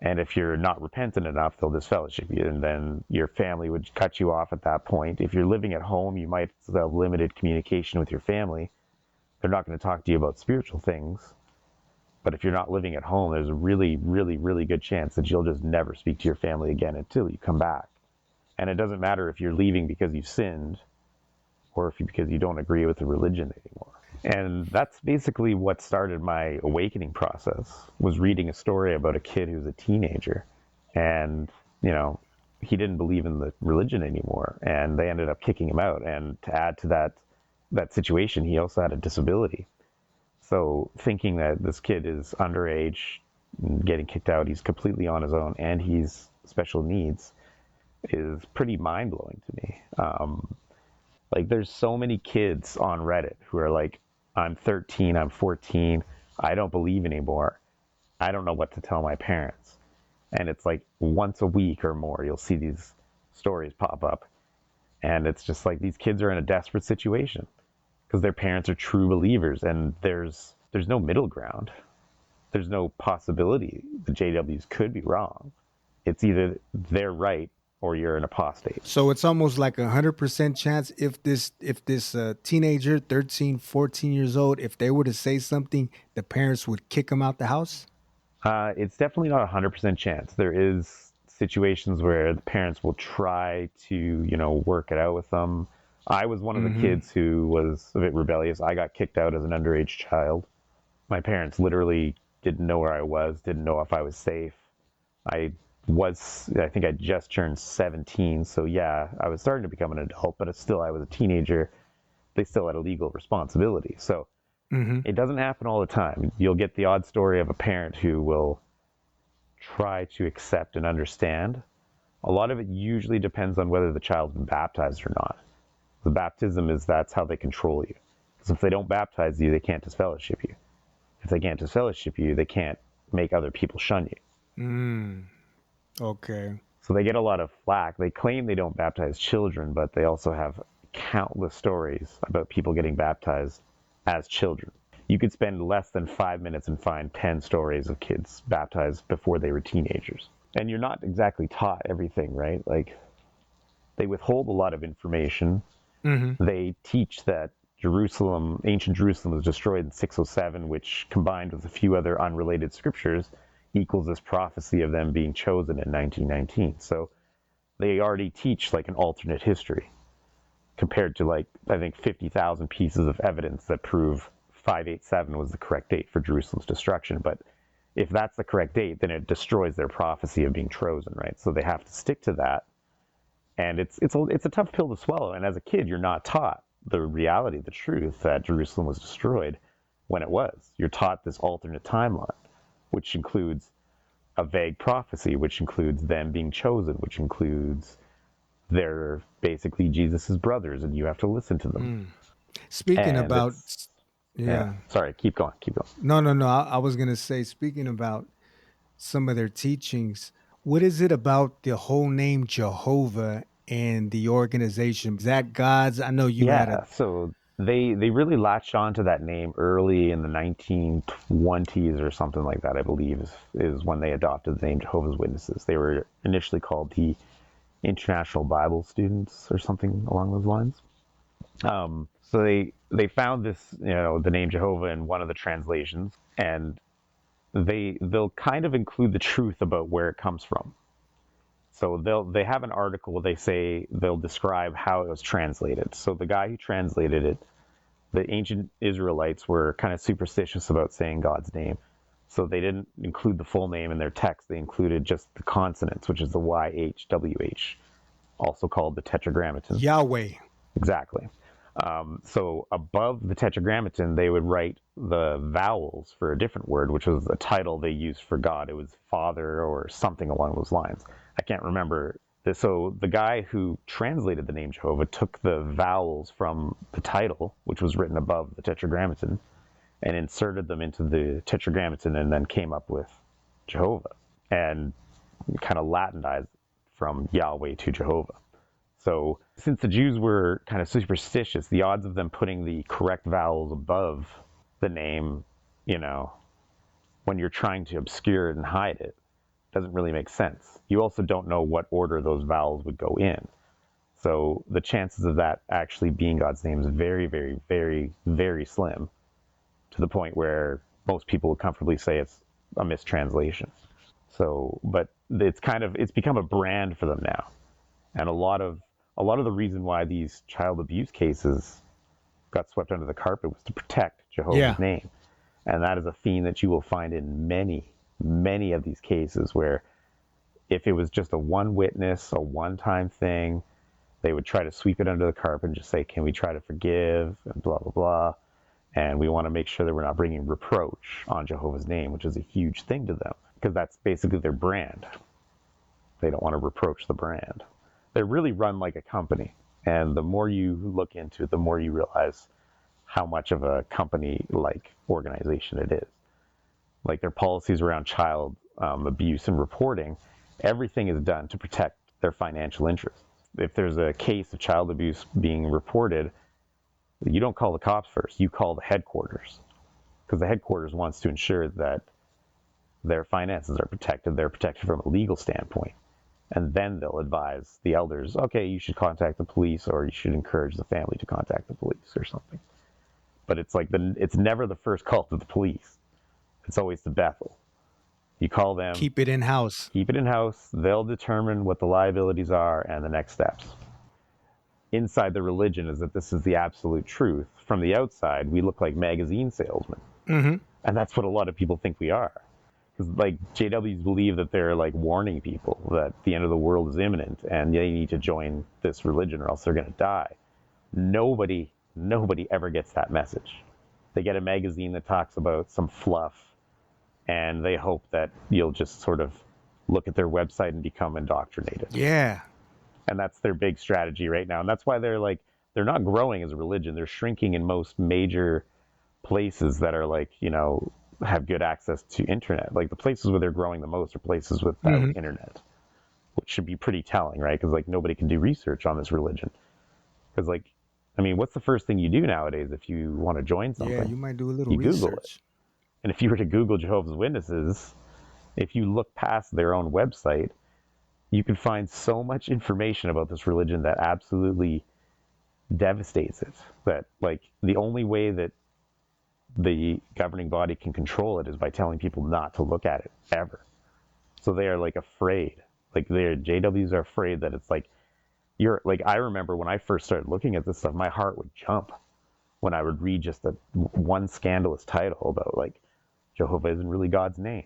And if you're not repentant enough, they'll disfellowship you, and then your family would cut you off at that point. If you're living at home, you might have limited communication with your family. They're not going to talk to you about spiritual things. But if you're not living at home, there's a really, really, really good chance that you'll just never speak to your family again until you come back. And it doesn't matter if you're leaving because you've sinned, or because you don't agree with the religion anymore. And that's basically what started my awakening process, was reading a story about a kid who was a teenager, and, he didn't believe in the religion anymore, and they ended up kicking him out. And to add to that situation, he also had a disability. So thinking that this kid is underage, getting kicked out, he's completely on his own, and he's special needs is pretty mind-blowing to me. Like, there's so many kids on Reddit who are like, I'm 13, I'm 14, I don't believe anymore. I don't know what to tell my parents. And it's like once a week or more, you'll see these stories pop up. And it's just like these kids are in a desperate situation because their parents are true believers, and there's no middle ground. There's no possibility the JWs could be wrong. It's either they're right or you're an apostate. So it's almost like 100% chance if this teenager, 13, 14 years old, if they were to say something, the parents would kick them out the house? It's definitely not 100% chance. There is situations where the parents will try to, work it out with them. I was one of the kids who was a bit rebellious. I got kicked out as an underage child. My parents literally didn't know where I was, didn't know if I was safe. I think I just turned 17, so yeah, I was starting to become an adult, but I was a teenager. They still had a legal responsibility. So it doesn't happen all the time. You'll get the odd story of a parent who will try to accept and understand. A lot of it usually depends on whether the child's been baptized or not. The baptism that's how they control you. Because if they don't baptize you, they can't disfellowship you. If they can't disfellowship you, they can't make other people shun you. Okay. So they get a lot of flack. They claim they don't baptize children, but they also have countless stories about people getting baptized as children. You could spend less than 5 minutes and find 10 stories of kids baptized before they were teenagers. And you're not exactly taught everything, right? Like, they withhold a lot of information. They teach that ancient Jerusalem was destroyed in 607, which combined with a few other unrelated scriptures equals this prophecy of them being chosen in 1919. So they already teach like an alternate history compared to I think 50,000 pieces of evidence that prove 587 was the correct date for Jerusalem's destruction. But if that's the correct date, then it destroys their prophecy of being chosen, right? So they have to stick to that. And it's a tough pill to swallow. And as a kid, you're not taught the reality, the truth that Jerusalem was destroyed when it was. You're taught this alternate timeline, which includes a vague prophecy, which includes them being chosen, which includes they're basically Jesus's brothers, and you have to listen to them. Speaking about, Sorry, keep going. No. I was going to say, speaking about some of their teachings, what is it about the whole name Jehovah and the organization? Is that God's? I know you had a... So they really latched onto that name early in the 1920s or something like that, I believe, is when they adopted the name Jehovah's Witnesses. They were initially called the International Bible Students or something along those lines. So they found this, the name Jehovah in one of the translations, and they'll kind of include the truth about where it comes from. So they have an article, they'll describe how it was translated. So the guy who translated it, the ancient Israelites were kind of superstitious about saying God's name. So they didn't include the full name in their text. They included just the consonants, which is the YHWH, also called the Tetragrammaton. Yahweh. Exactly. So above the Tetragrammaton, they would write the vowels for a different word, which was a title they used for God. It was Father or something along those lines. I can't remember. So the guy who translated the name Jehovah took the vowels from the title, which was written above the Tetragrammaton, and inserted them into the Tetragrammaton, and then came up with Jehovah, and kind of Latinized from Yahweh to Jehovah. So since the Jews were kind of superstitious, the odds of them putting the correct vowels above the name, when you're trying to obscure it and hide it, doesn't really make sense. You also don't know what order those vowels would go in. So the chances of that actually being God's name is very, very, very, very slim, to the point where most people would comfortably say it's a mistranslation. So, but it's become a brand for them now. And a lot of the reason why these child abuse cases got swept under the carpet was to protect Jehovah's name. And that is a theme that you will find in many, many of these cases, where if it was just a one witness, a one-time thing, they would try to sweep it under the carpet and just say, can we try to forgive, and blah, blah, blah. And we want to make sure that we're not bringing reproach on Jehovah's name, which is a huge thing to them, because that's basically their brand. They don't want to reproach the brand. They're really run like a company. And the more you look into it, the more you realize how much of a company-like organization it is. Like their policies around child abuse and reporting, everything is done to protect their financial interests. If there's a case of child abuse being reported, you don't call the cops first, you call the headquarters, because the headquarters wants to ensure that their finances are protected, they're protected from a legal standpoint. And then they'll advise the elders, okay, you should contact the police, or you should encourage the family to contact the police or something. But it's like it's never the first call to the police. It's always to Bethel. You call them. Keep it in-house. Keep it in-house. They'll determine what the liabilities are and the next steps. Inside the religion is that this is the absolute truth. From the outside, we look like magazine salesmen. Mm-hmm. And that's what a lot of people think we are. Because like JWs believe that they're like warning people that the end of the world is imminent and they need to join this religion or else they're going to die. Nobody ever gets that message. They get a magazine that talks about some fluff, and they hope that you'll just sort of look at their website and become indoctrinated. Yeah. And that's their big strategy right now. And that's why they're not growing as a religion. They're shrinking in most major places that are like, have good access to internet. Like the places where they're growing the most are places without internet, which should be pretty telling, right? Because like nobody can do research on this religion. Because what's the first thing you do nowadays if you want to join something? Yeah, you might do a little research. Google it. And if you were to Google Jehovah's Witnesses, if you look past their own website, you can find so much information about this religion that absolutely devastates it. That like the only way that the governing body can control it is by telling people not to look at it ever. So they are like afraid. Like JWs are afraid that it's like I remember when I first started looking at this stuff, my heart would jump when I would read just one scandalous title about like Jehovah isn't really God's name.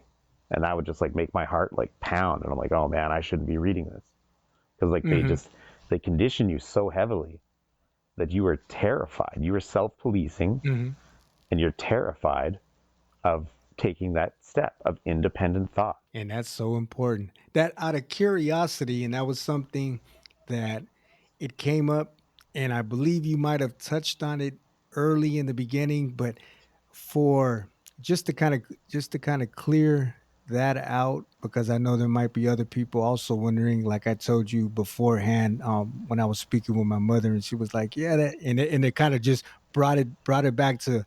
And that would just like make my heart like pound. And I'm like, oh man, I shouldn't be reading this. Because like they condition you so heavily that you are terrified. You are self-policing and you're terrified of taking that step of independent thought. And that's so important. That out of curiosity, and that was something that it came up, and I believe you might have touched on it early in the beginning, but for just to kind of clear that out, because I know there might be other people also wondering, like I told you beforehand, when I was speaking with my mother, and she was like, yeah, that, and it kind of just brought it back to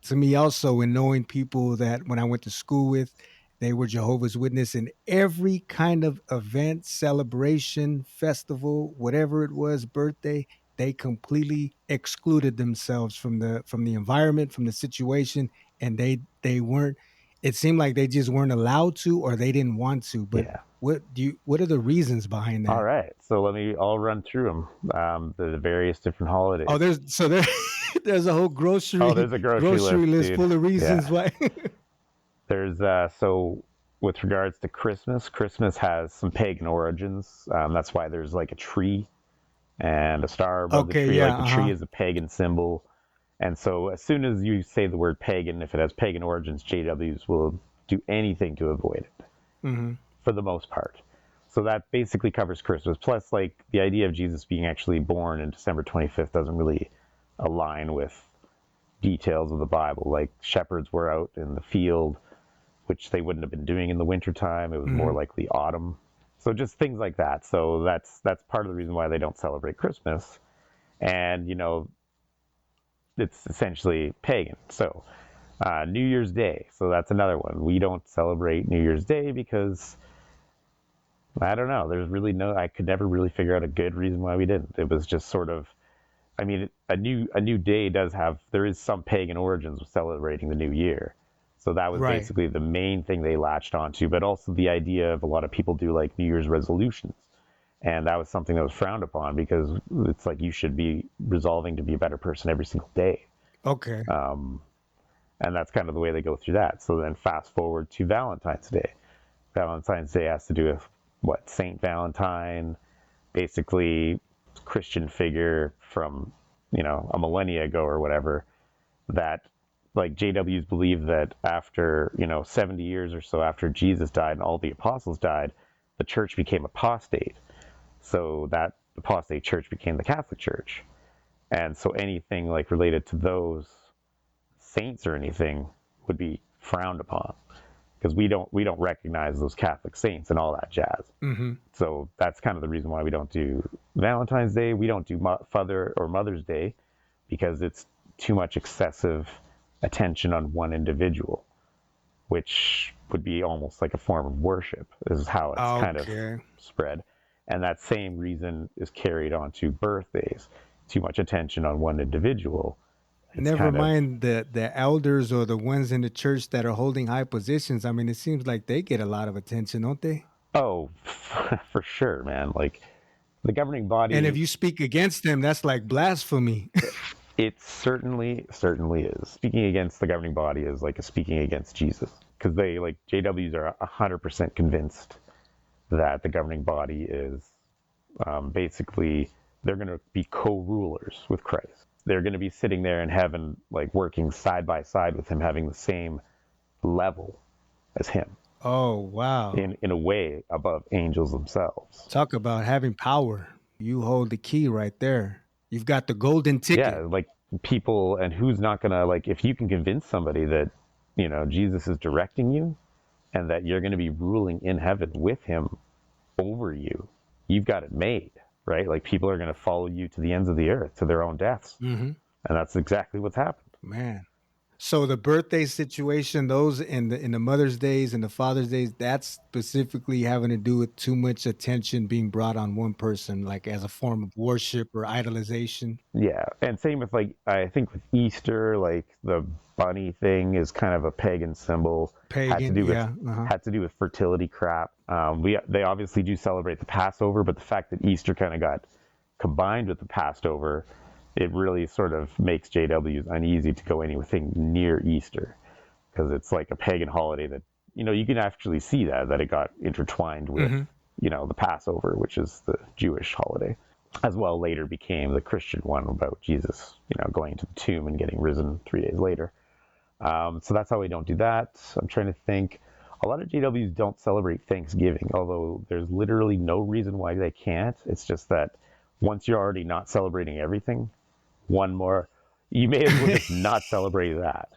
me also, in knowing people that when I went to school with, they were Jehovah's Witness, and every kind of event, celebration, festival, whatever it was, birthday, they completely excluded themselves from the environment, from the situation, and they weren't. It seemed like they just weren't allowed to, or they didn't want to. But yeah. What are the reasons behind that? All right, so I'll run through them. The various different holidays. Oh, there's a whole grocery. Oh, there's a grocery list full of reasons why. There's so with regards to Christmas has some pagan origins. That's why there's like a tree and a star above the tree. Yeah, like the tree is a pagan symbol. And so as soon as you say the word pagan, if it has pagan origins, JWs will do anything to avoid it for the most part. So that basically covers Christmas. Plus, like the idea of Jesus being actually born on December 25th doesn't really align with details of the Bible. Like shepherds were out in the field, which they wouldn't have been doing in the wintertime. It was more likely autumn. So just things like that. So that's part of the reason why they don't celebrate Christmas. And, it's essentially pagan. So New Year's Day. So that's another one. We don't celebrate New Year's Day because, I don't know, there's really I could never really figure out a good reason why we didn't. It was just sort of, a new day there is some pagan origins with celebrating the new year. So that was basically the main thing they latched onto, but also the idea of a lot of people do like New Year's resolutions. And that was something that was frowned upon because it's like you should be resolving to be a better person every single day. Okay. And that's kind of the way they go through that. So then fast forward to Valentine's Day. Valentine's Day has to do with Saint Valentine, basically Christian figure from, a millennia ago or whatever. that like JWs believe that after 70 years or so after Jesus died and all the apostles died, the church became apostate. So that apostate church became the Catholic Church, and so anything like related to those saints or anything would be frowned upon, because we don't recognize those Catholic saints and all that jazz. Mm-hmm. So that's kind of the reason why we don't do Valentine's Day. We don't do Father or Mother's Day, because it's too much excessive attention on one individual, which would be almost like a form of worship, is how it's kind of spread. And that same reason is carried on to birthdays. Too much attention on one individual. Never mind the elders or the ones in the church that are holding high positions. I mean, it seems like they get a lot of attention, don't they? Oh, for sure, man. Like the governing body. And if you speak against them, that's like blasphemy. It certainly is. Speaking against the governing body is like speaking against Jesus, because they, like, JWs are 100% convinced that the governing body is basically, they're going to be co-rulers with Christ. They're going to be sitting there in heaven, like working side by side with him, having the same level as him. Oh, wow. In a way, above angels themselves. Talk about having power. You hold the key right there. You've got the golden ticket. Yeah, like people, and who's not going to, like, if you can convince somebody that, Jesus is directing you and that you're going to be ruling in heaven with him over you, you've got it made, right? Like, people are going to follow you to the ends of the earth, to their own deaths. Mm-hmm. And that's exactly what's happened. Man. So the birthday situation, those in the Mother's Days and the Father's Days, that's specifically having to do with too much attention being brought on one person, like as a form of worship or idolization. Yeah, and same with, like, I think with Easter, like the bunny thing is kind of a pagan symbol. Pagan, had to do with fertility crap. They obviously do celebrate the Passover, but the fact that Easter kind of got combined with the Passover, it really sort of makes JWs uneasy to go anything near Easter, because it's like a pagan holiday that, you can actually see that it got intertwined with, the Passover, which is the Jewish holiday, as well later became the Christian one about Jesus, going to the tomb and getting risen 3 days later. So that's how we don't do that. I'm trying to think. A lot of JWs don't celebrate Thanksgiving, although there's literally no reason why they can't. It's just that once you're already not celebrating everything, one more, you may as well just not celebrate that.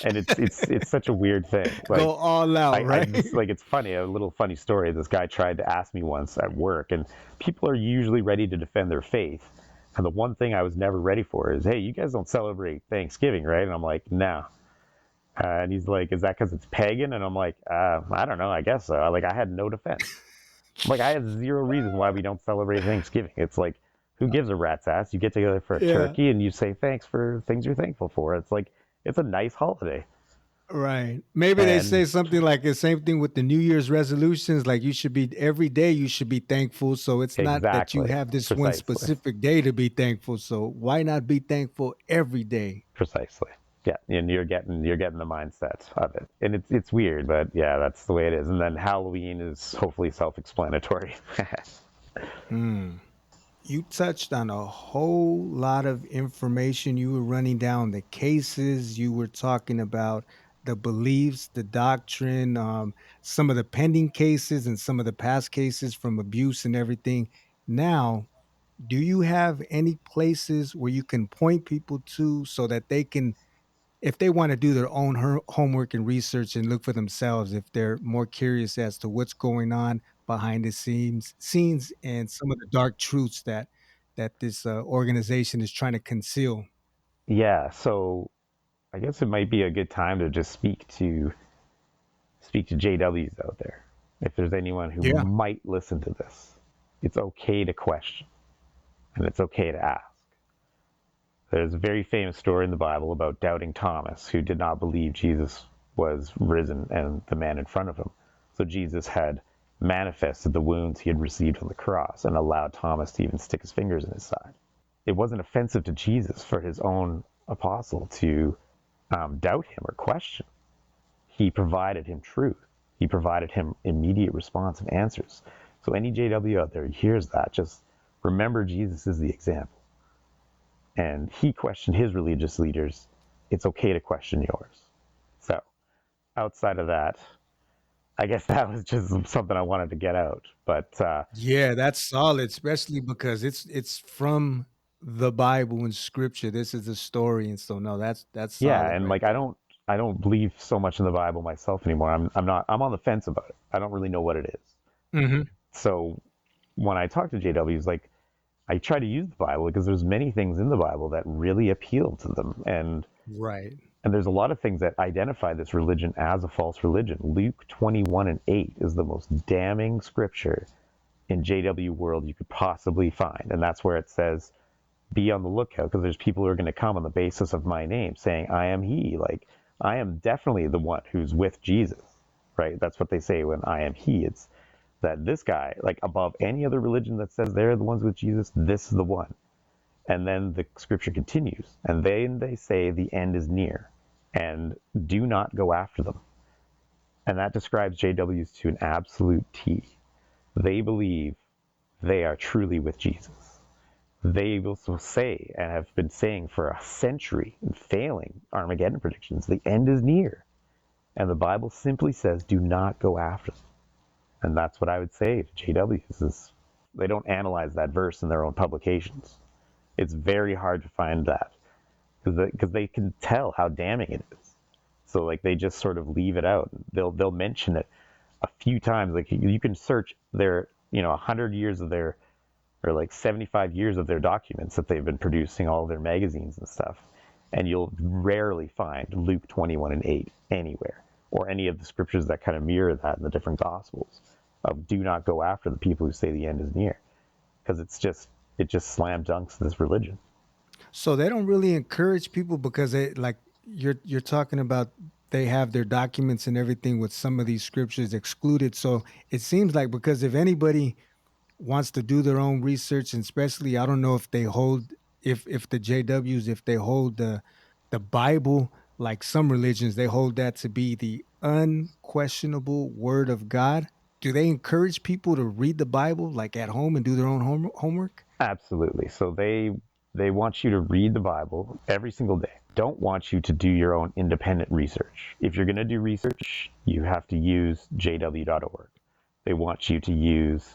And it's such a weird thing. Like, go all out, right? It's funny, a little funny story. This guy tried to ask me once at work, and people are usually ready to defend their faith. And the one thing I was never ready for is, hey, you guys don't celebrate Thanksgiving, right? And I'm like, no. And he's like, is that because it's pagan? And I'm like, I don't know, I guess so. Like, I had no defense. Like, I have zero reason why we don't celebrate Thanksgiving. It's like, who gives a rat's ass? You get together for a turkey and you say thanks for things you're thankful for. It's like, it's a nice holiday. Right. Maybe they say something like the same thing with the New Year's resolutions. Like, you should be, every day you should be thankful. So it's not that you have this one specific day to be thankful. So why not be thankful every day? Precisely. Yeah. And you're getting the mindset of it. And it's weird, but yeah, that's the way it is. And then Halloween is hopefully self-explanatory. You touched on a whole lot of information. You were running down the cases. You were talking about the beliefs, the doctrine, some of the pending cases and some of the past cases from abuse and everything. Now, do you have any places where you can point people to so that they can, if they want to do their own homework and research and look for themselves, if they're more curious as to what's going on behind the scenes and some of the dark truths that this organization is trying to conceal? Yeah, so I guess it might be a good time to just speak to JWs out there. If there's anyone who might listen to this, it's okay to question, and it's okay to ask. There's a very famous story in the Bible about doubting Thomas, who did not believe Jesus was risen and the man in front of him. So Jesus had manifested the wounds he had received on the cross and allowed Thomas to even stick his fingers in his side. It wasn't offensive to Jesus for his own apostle to doubt him or question. He provided him truth. He provided him immediate responsive answers. So any JW out there who hears that, just remember Jesus is the example. And he questioned his religious leaders it's okay to question yours. So outside of that, I guess that was just something I wanted to get out. But Yeah, that's solid, especially because it's from the Bible and Scripture. This is the story, and so no, that's yeah, solid and right like I there. don't believe so much in the Bible myself anymore. I'm on the fence about it. I don't really know what it is. Hmm. So when I talk to JWs, like I try to use the Bible because there's many things in the Bible that really appeal to them, Right. and there's a lot of things that identify this religion as a false religion. Luke 21:8 is the most damning scripture in JW world you could possibly find, and that's where it says, "Be on the lookout because there's people who are going to come on the basis of my name, saying I am He." Like I am definitely the one who's with Jesus, right? That's what they say when I am He. It's that this guy, like above any other religion that says they're the ones with Jesus, this is the one. And then the scripture continues, and they say the end is near, and do not go after them. And that describes JWs to an absolute T. They believe they are truly with Jesus. They will say, and have been saying for a century, and failing Armageddon predictions, the end is near. And the Bible simply says, do not go after them. And that's what I would say to JWs is they don't analyze that verse in their own publications. It's very hard to find that because they can tell how damning it is. So like they just sort of leave it out. They'll mention it a few times. Like you can search their 100 years of their, or like 75 years of their documents that they've been producing, all their magazines and stuff, and you'll rarely find Luke 21:8 anywhere, or any of the scriptures that kind of mirror that in the different gospels of do not go after the people who say the end is near, because it just slam dunks this religion. So they don't really encourage people because they like you're talking about they have their documents and everything with some of these scriptures excluded. So it seems like because if anybody wants to do their own research, and especially I don't know if they hold if the JWs if they hold the Bible like some religions they hold that to be the unquestionable word of God. Do they encourage people to read the Bible like at home and do their own homework? Absolutely. So they want you to read the Bible every single day. Don't want you to do your own independent research. If you're going to do research, you have to use jw.org. They want you to use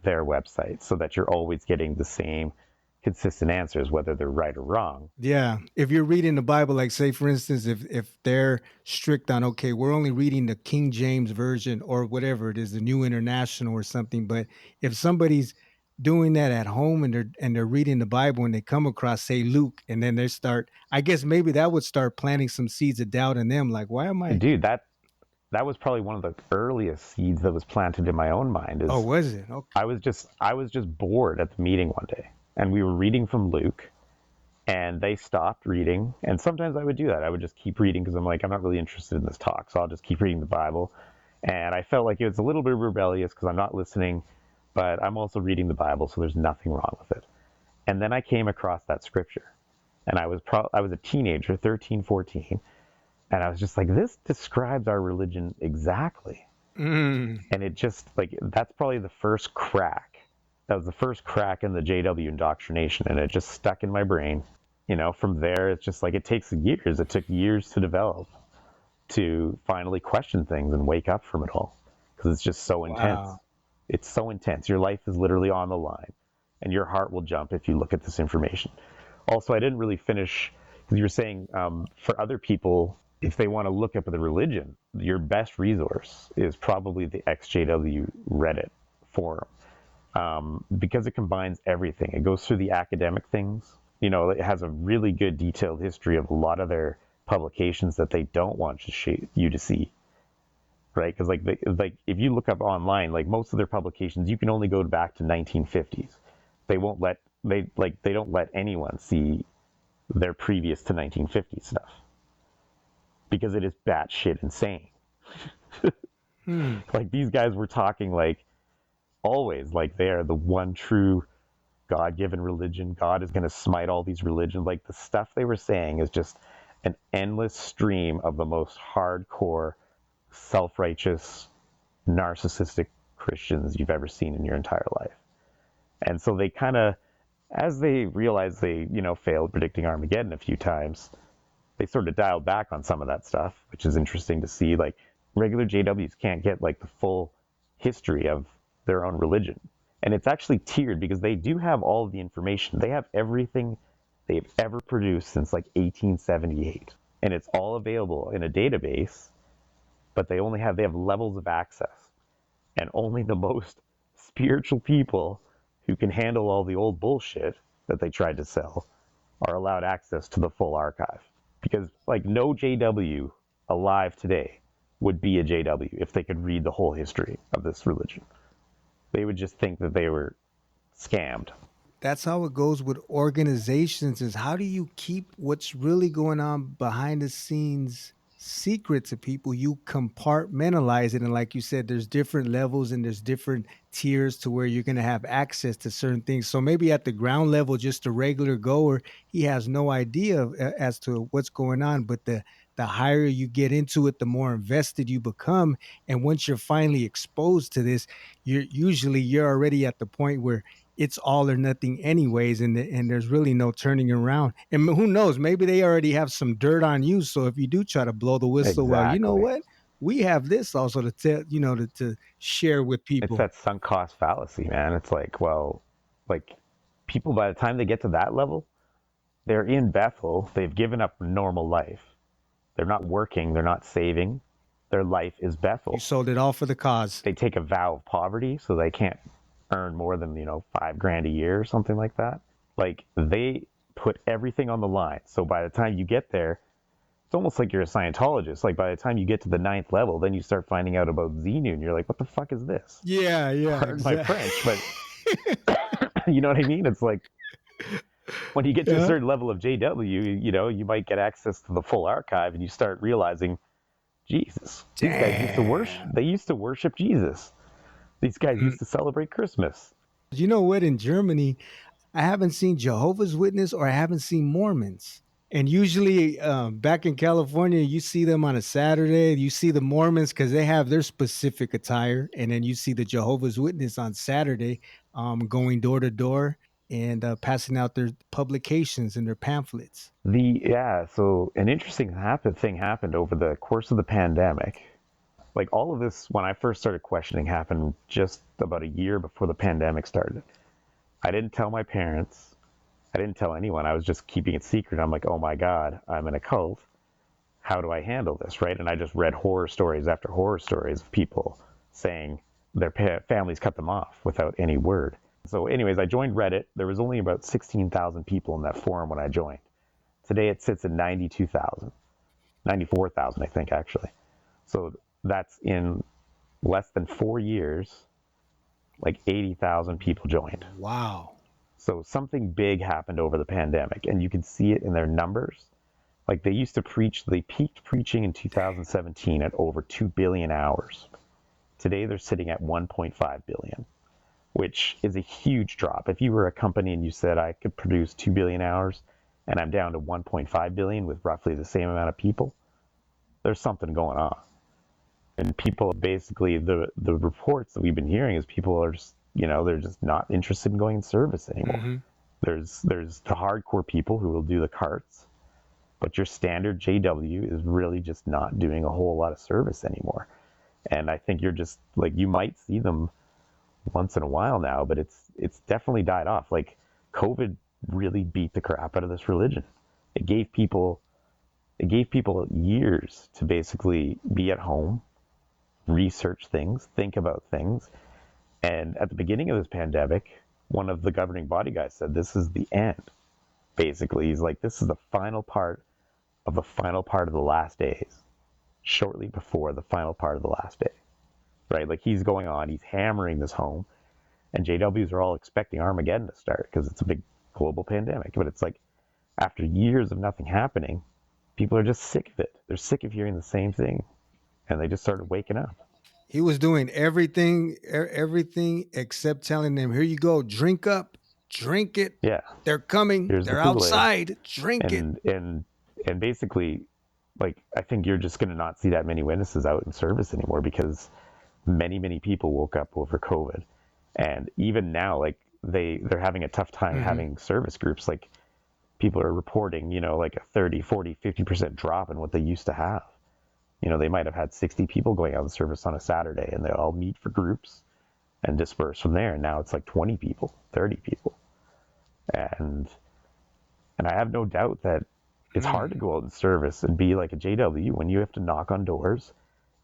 their website so that you're always getting the same consistent answers, whether they're right or wrong. Yeah. If you're reading the Bible, like say for instance, if they're strict on okay, we're only reading the King James version or whatever it is, the New International or something. But if somebody's doing that at home and they're reading the Bible and they come across say Luke and then they start, I guess maybe that would start planting some seeds of doubt in them. Like, why am I? Dude, that was probably one of the earliest seeds that was planted in my own mind. Oh, Is was it? Okay. I was just bored at the meeting one day, and we were reading from Luke, and they stopped reading. And sometimes I would do that. I would just keep reading because I'm like, I'm not really interested in this talk, so I'll just keep reading the Bible. And I felt like it was a little bit rebellious because I'm not listening, but I'm also reading the Bible, so there's nothing wrong with it. And then I came across that scripture, and I was a teenager, 13, 14, and I was just like, this describes our religion exactly. Mm. And it just like that's probably the first crack. That was the first crack in the JW indoctrination, and it just stuck in my brain. From there, it's just like it takes years. It took years to develop to finally question things and wake up from it all because it's just so intense. Wow. It's so intense. Your life is literally on the line, and your heart will jump if you look at this information. Also, I didn't really finish because you were saying for other people, if they want to look up the religion, your best resource is probably the XJW Reddit forum because it combines everything. It goes through the academic things. It has a really good detailed history of a lot of their publications that they don't want you to see, right? Because like if you look up online, like most of their publications, you can only go back to 1950s. They don't let anyone see their previous to 1950 stuff because it is batshit insane. Like these guys were talking like always like they are the one true God-given religion. God is going to smite all these religions. Like the stuff they were saying is just an endless stream of the most hardcore, self-righteous, narcissistic Christians you've ever seen in your entire life. And so they kind of, as they realized they, failed predicting Armageddon a few times, they sort of dialed back on some of that stuff, which is interesting to see. Like regular JWs can't get like the full history of their own religion. And it's actually tiered because they do have all of the information. They have everything they've ever produced since like 1878. And it's all available in a database, but they have levels of access. And only the most spiritual people who can handle all the old bullshit that they tried to sell are allowed access to the full archive. Because like no JW alive today would be a JW if they could read the whole history of this religion. They would just think that they were scammed. That's how it goes with organizations, is how do you keep what's really going on behind the scenes secret to people? You compartmentalize it. And like you said, there's different levels and there's different tiers to where you're going to have access to certain things. So maybe at the ground level, just a regular goer, he has no idea as to what's going on. But the higher you get into it, the more invested you become. And once you're finally exposed to this, you're already at the point where it's all or nothing anyways, and there's really no turning around. And who knows, maybe they already have some dirt on you. So if you do try to blow the whistle, well, you know what? We have this also to tell, to share with people. It's that sunk cost fallacy, man. It's like, well, like people, by the time they get to that level, they're in Bethel. They've given up normal life. They're not working. They're not saving. Their life is Bethel. You sold it all for the cause. They take a vow of poverty, so they can't earn more than, $5,000 a year or something like that. Like they put everything on the line. So by the time you get there, it's almost like you're a Scientologist. Like by the time you get to the 9th level, then you start finding out about Xenu, and you're like, what the fuck is this? Yeah, Pardon my French, but you know what I mean? It's like when you get to a certain level of JW, you might get access to the full archive, and you start realizing, Jesus, these guys used to worship. They used to worship Jesus. These guys used to celebrate Christmas. You know what? In Germany, I haven't seen Jehovah's Witness or I haven't seen Mormons. And usually back in California, you see them on a Saturday. You see the Mormons because they have their specific attire. And then you see the Jehovah's Witness on Saturday going door to door and passing out their publications and their pamphlets. So an interesting thing happened over the course of the pandemic. Like all of this, when I first started questioning, happened just about a year before the pandemic started. I didn't tell my parents. I didn't tell anyone. I was just keeping it secret. I'm like, oh my God, I'm in a cult. How do I handle this, right? And I just read horror stories after horror stories of people saying their families cut them off without any word. So anyways, I joined Reddit. There was only about 16,000 people in that forum when I joined. Today it sits at 92,000, 94,000, I think, actually. So that's in less than 4 years, like 80,000 people joined. Wow. So something big happened over the pandemic, and you can see it in their numbers. Like they peaked preaching in 2017 at over 2 billion hours. Today they're sitting at 1.5 billion, which is a huge drop. If you were a company and you said I could produce 2 billion hours and I'm down to 1.5 billion with roughly the same amount of people, there's something going on. And people basically, the reports that we've been hearing is people are just, they're just not interested in going in service anymore. Mm-hmm. There's the hardcore people who will do the carts, but your standard JW is really just not doing a whole lot of service anymore. And I think you're just like, you might see them once in a while now, but it's definitely died off. Like COVID really beat the crap out of this religion. It gave people years to basically be at home, research things, think about things. And at the beginning of this pandemic, one of the governing body guys said, this is the end. Basically, he's like, this is the final part of the last days, shortly before the final part of the last day, right? Like he's going on, he's hammering this home, and JWs are all expecting Armageddon to start because it's a big global pandemic. But it's like, after years of nothing happening, people are just sick of it. They're sick of hearing the same thing. And they just started waking up. He was doing everything except telling them, here you go, drink up, drink it. Yeah. They're coming. They're outside. Drink it. And basically, like, I think you're just going to not see that many witnesses out in service anymore because many, many people woke up over COVID. And even now, like, they're having a tough time having service groups. Like, people are reporting, like a 30, 40, 50% drop in what they used to have. They might have had 60 people going out of the service on a Saturday, and they all meet for groups and disperse from there. And now it's like 20 people, 30 people. And I have no doubt that it's hard to go out in service and be like a JW when you have to knock on doors,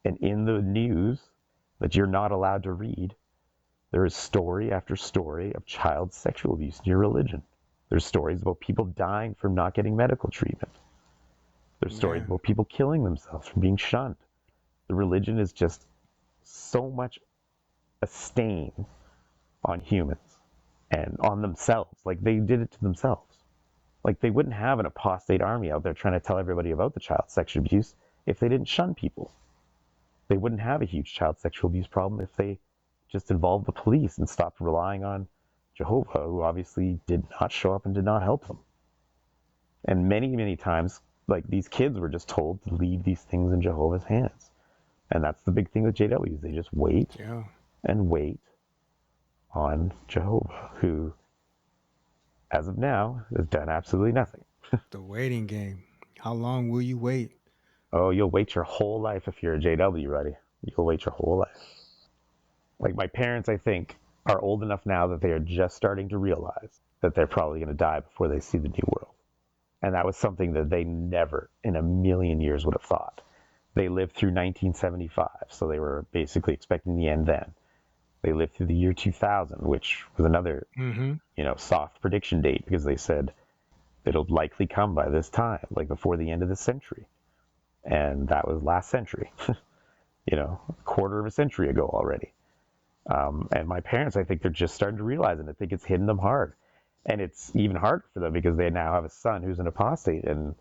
and in the news that you're not allowed to read, there is story after story of child sexual abuse in your religion. There's stories about people dying from not getting medical treatment. There's stories about people killing themselves from being shunned. The religion is just so much a stain on humans and on themselves. Like, they did it to themselves. Like, they wouldn't have an apostate army out there trying to tell everybody about the child sexual abuse if they didn't shun people. They wouldn't have a huge child sexual abuse problem if they just involved the police and stopped relying on Jehovah, who obviously did not show up and did not help them. And many, many times, like, these kids were just told to leave these things in Jehovah's hands. And that's the big thing with JWs. They just wait and wait on Jehovah, who, as of now, has done absolutely nothing. The waiting game. How long will you wait? Oh, you'll wait your whole life if you're a JW, buddy. You'll wait your whole life. Like, my parents, I think, are old enough now that they are just starting to realize that they're probably going to die before they see the new world. And that was something that they never in a million years would have thought. They lived through 1975, so they were basically expecting the end then. They lived through the year 2000, which was another, soft prediction date, because they said it'll likely come by this time, like before the end of the century. And that was last century, a quarter of a century ago already. And my parents, I think they're just starting to realize it. I think it's hitting them hard. And it's even harder for them because they now have a son who's an apostate. And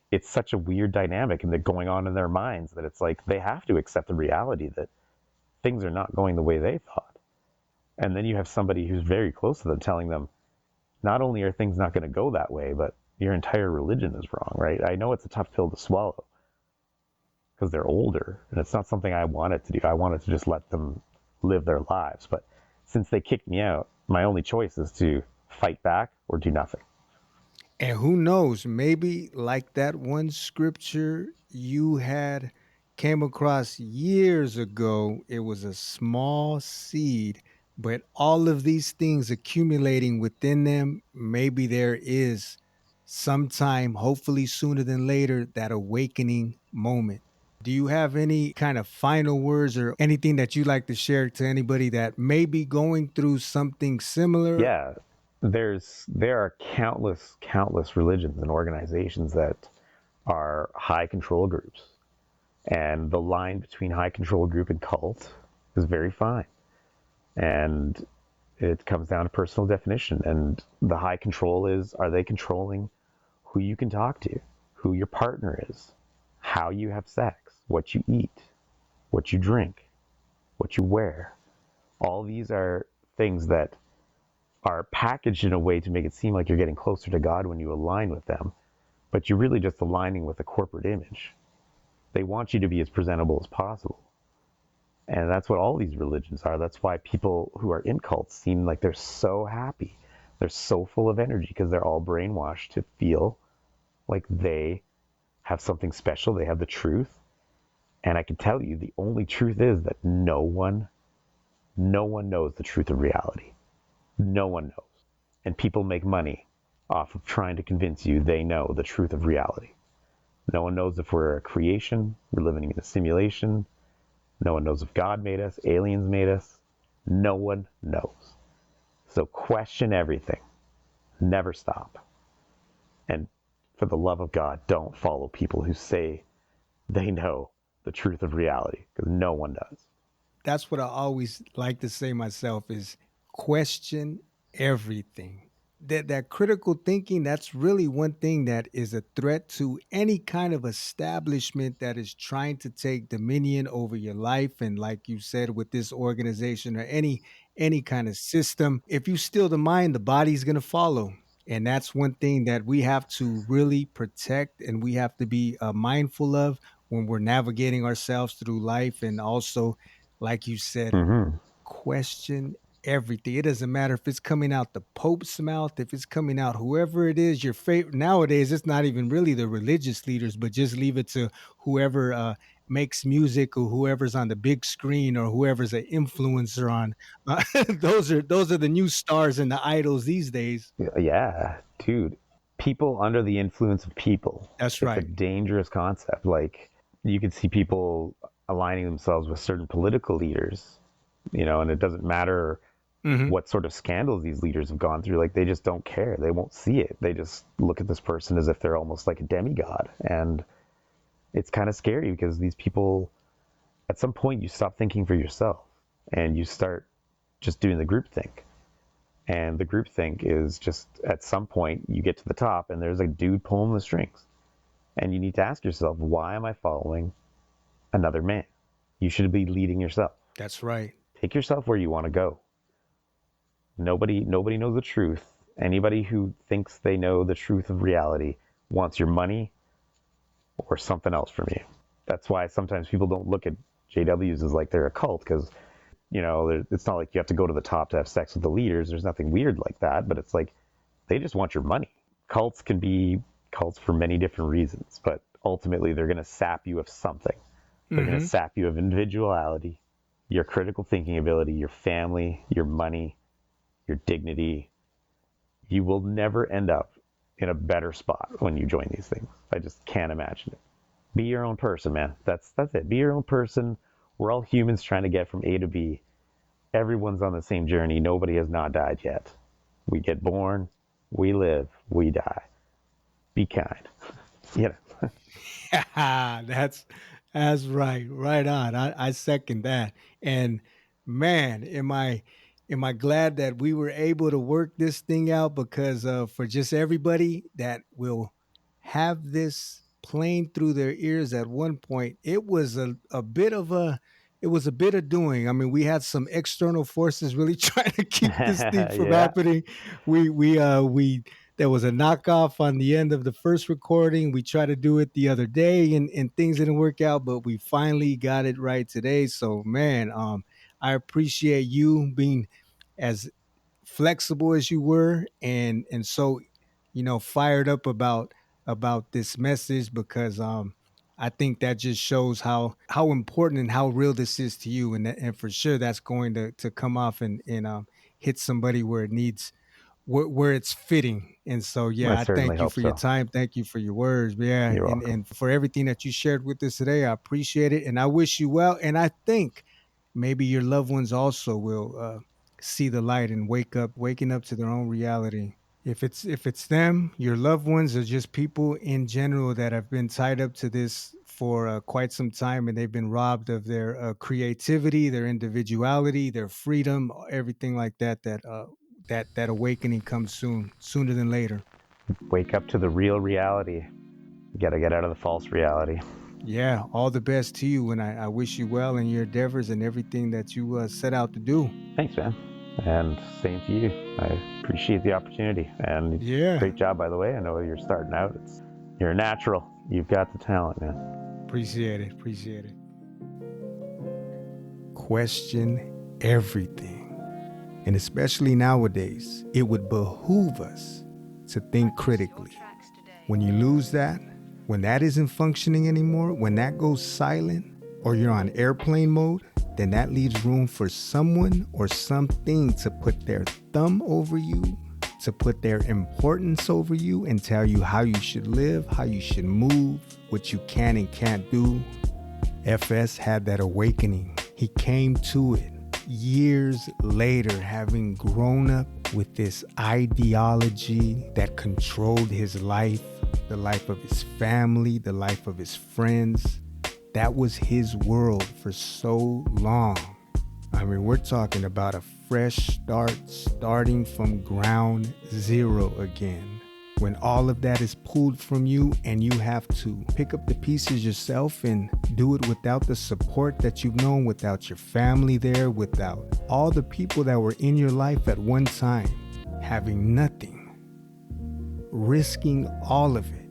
it's such a weird dynamic and they're going on in their minds that it's like they have to accept the reality that things are not going the way they thought. And then you have somebody who's very close to them telling them, not only are things not going to go that way, but your entire religion is wrong, right? I know it's a tough pill to swallow because they're older, and it's not something I wanted to do. I wanted to just let them live their lives. But since they kicked me out, my only choice is to fight back or do nothing. And who knows, maybe like that one scripture you had came across years ago, it was a small seed, but all of these things accumulating within them, maybe there is sometime, hopefully sooner than later, that awakening moment. Do you have any kind of final words or anything that you'd like to share to anybody that may be going through something similar? Yeah, there are countless religions and organizations that are high control groups. And the line between high control group and cult is very fine. And it comes down to personal definition. And the high control is, are they controlling who you can talk to, who your partner is, how you have sex, what you eat, what you drink, what you wear? All these are things that are packaged in a way to make it seem like you're getting closer to God when you align with them, but you're really just aligning with a corporate image. They want you to be as presentable as possible. And that's what all these religions are. That's why people who are in cults seem like they're so happy. They're so full of energy because they're all brainwashed to feel like they have something special. They have the truth. And I can tell you, the only truth is that no one knows the truth of reality. No one knows. And people make money off of trying to convince you they know the truth of reality. No one knows if we're a creation, we're living in a simulation. No one knows if God made us, aliens made us. No one knows. So question everything. Never stop. And for the love of God, don't follow people who say they know the truth of reality, because no one does. That's what I always like to say myself is question everything. That critical thinking, that's really one thing that is a threat to any kind of establishment that is trying to take dominion over your life. And like you said, with this organization or any kind of system, if you steal the mind, the body's going to follow. And that's one thing that we have to really protect and we have to be mindful of when we're navigating ourselves through life. And also, like you said, question everything. It doesn't matter if it's coming out the Pope's mouth, if it's coming out whoever it is, your favorite. Nowadays, it's not even really the religious leaders, but just leave it to whoever makes music or whoever's on the big screen or whoever's an influencer on. Those are the new stars and the idols these days. Yeah, dude. People under the influence of people. That's right. It's a dangerous concept. Like, you can see people aligning themselves with certain political leaders, and it doesn't matter what sort of scandals these leaders have gone through. Like, they just don't care. They won't see it. They just look at this person as if they're almost like a demigod. And it's kind of scary because these people, at some point, you stop thinking for yourself and you start just doing the groupthink. And the groupthink is just, at some point, you get to the top and there's a dude pulling the strings. And you need to ask yourself, why am I following another man? You should be leading yourself. That's right. Take yourself where you want to go. Nobody knows the truth. Anybody who thinks they know the truth of reality wants your money or something else from you. That's why sometimes people don't look at JWs as like they're a cult, because it's not like you have to go to the top to have sex with the leaders. There's nothing weird like that, but it's like they just want your money. Cults can be cults for many different reasons, but ultimately they're going to sap you of something. They're going to sap you of individuality, your critical thinking ability, your family, your money, your dignity. You will never end up in a better spot when you join these things. I just can't imagine it. Be your own person, man. That's it. Be your own person. We're all humans trying to get from A to B. Everyone's on the same journey. Nobody has not died yet. We get born, we live, we die. Be kind. That's right. Right on. I second that. And man, am I glad that we were able to work this thing out, because for just everybody that will have this playing through their ears at one point, it was a bit of doing. I mean, we had some external forces really trying to keep this thing from happening. We there was a knockoff on the end of the first recording. We tried to do it the other day and things didn't work out, but we finally got it right today. So man, I appreciate you being as flexible as you were and so fired up about this message, because I think that just shows how important and how real this is to you, and for sure that's going to come off and hit somebody where it needs, where it's fitting. And so I thank you for your time. Thank you for your words. Yeah, and for everything that you shared with us today. I appreciate it, and I wish you well. And I think maybe your loved ones also will see the light and waking up to their own reality. If it's them, your loved ones, or just people in general that have been tied up to this for quite some time, and they've been robbed of their creativity, their individuality, their freedom, everything like that. That awakening comes sooner than later. Wake up to the real reality. You got to get out of the false reality. Yeah, all the best to you, and I wish you well in your endeavors and everything that you set out to do. Thanks, man. And same to you. I appreciate the opportunity. And great job, by the way. I know you're starting out. You're a natural. You've got the talent, man. Appreciate it. Question everything. And especially nowadays, it would behoove us to think critically. When you lose that, when that isn't functioning anymore, when that goes silent, or you're on airplane mode, then that leaves room for someone or something to put their thumb over you, to put their importance over you and tell you how you should live, how you should move, what you can and can't do. FS had that awakening. He came to it years later, having grown up with this ideology that controlled his life, the life of his family, the life of his friends. That was his world for so long. I mean, we're talking about a fresh start, starting from ground zero again. When all of that is pulled from you and you have to pick up the pieces yourself and do it without the support that you've known, without your family there, without all the people that were in your life at one time, having nothing, risking all of it.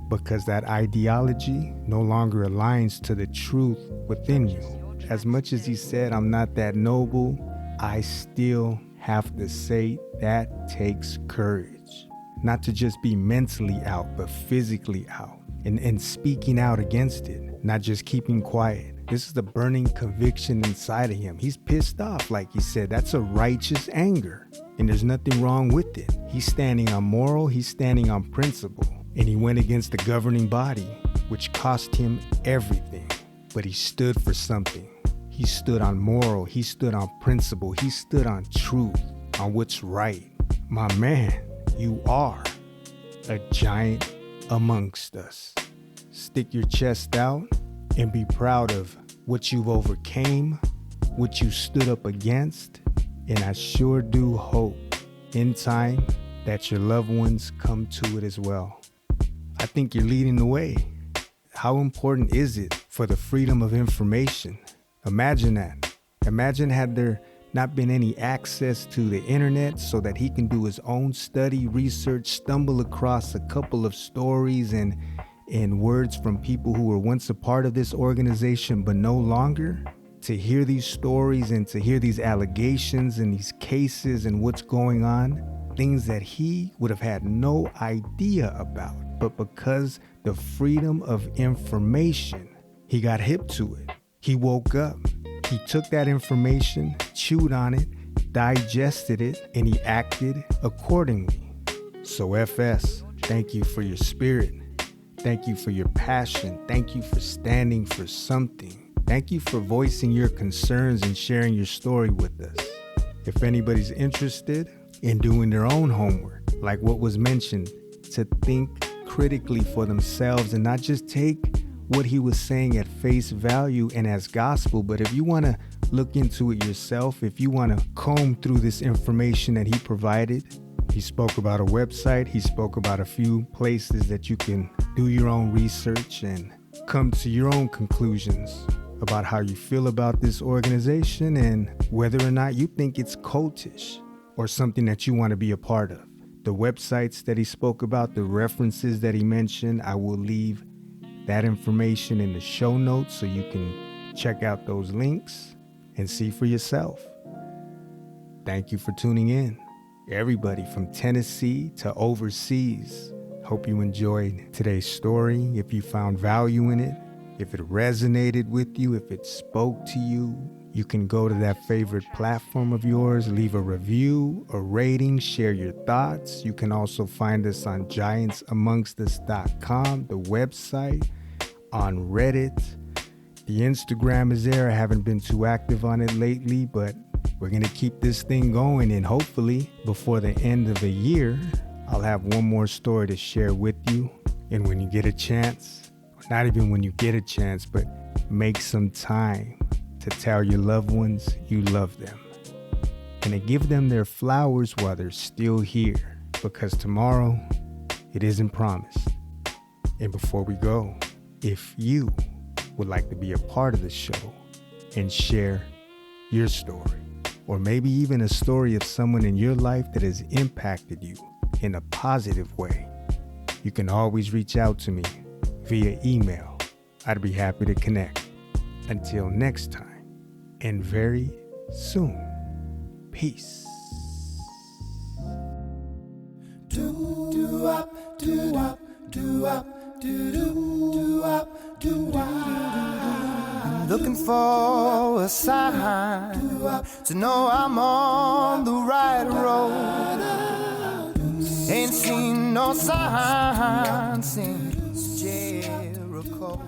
Because that ideology no longer aligns to the truth within you. As much as he said, I'm not that noble, I still have to say that takes courage. Not to just be mentally out, but physically out. And speaking out against it, not just keeping quiet. This is the burning conviction inside of him. He's pissed off, like he said. That's a righteous anger, and there's nothing wrong with it. He's standing on moral, he's standing on principle, and he went against the governing body, which cost him everything. But he stood for something. He stood on moral, he stood on principle, he stood on truth, on what's right. My man, you are a giant amongst us. Stick your chest out and be proud of what you've overcame, what you stood up against, and I sure do hope in time that your loved ones come to it as well. I think you're leading the way. How important is it for the freedom of information? Imagine that. Imagine had there not been any access to the internet so that he can do his own study, research, stumble across a couple of stories and words from people who were once a part of this organization but no longer. To hear these stories and to hear these allegations and these cases and what's going on, things that he would have had no idea about. But because the freedom of information, he got hip to it. He woke up. He took that information, chewed on it, digested it, and he acted accordingly. So FS, thank you for your spirit. Thank you for your passion. Thank you for standing for something. Thank you for voicing your concerns and sharing your story with us. If anybody's interested in doing their own homework, like what was mentioned, to think critically for themselves and not just take what he was saying at face value and as gospel, but if you want to look into it yourself, if you want to comb through this information that he provided, he spoke about a website, he spoke about a few places that you can do your own research and come to your own conclusions about how you feel about this organization and whether or not you think it's cultish or something that you want to be a part of. The websites that he spoke about, the references that he mentioned, I will leave that information in the show notes so you can check out those links and see for yourself. Thank you for tuning in. Everybody from Tennessee to overseas. Hope you enjoyed today's story. If you found value in it, if it resonated with you, if it spoke to you, you can go to that favorite platform of yours, leave a review, a rating, share your thoughts. You can also find us on giantsamongstus.com, the website, on Reddit. The Instagram is there. I haven't been too active on it lately, but we're going to keep this thing going, and hopefully before the end of the year, I'll have one more story to share with you. And when you get a chance, not even when you get a chance, but make some time to tell your loved ones you love them and to give them their flowers while they're still here, because tomorrow it isn't promised. And before we go, if you would like to be a part of the show and share your story, or maybe even a story of someone in your life that has impacted you in a positive way, you can always reach out to me via email. I'd be happy to connect. Until next time, and very soon, peace. I'm looking for a sign to know I'm on the right road. Ain't seen no sign since Jericho.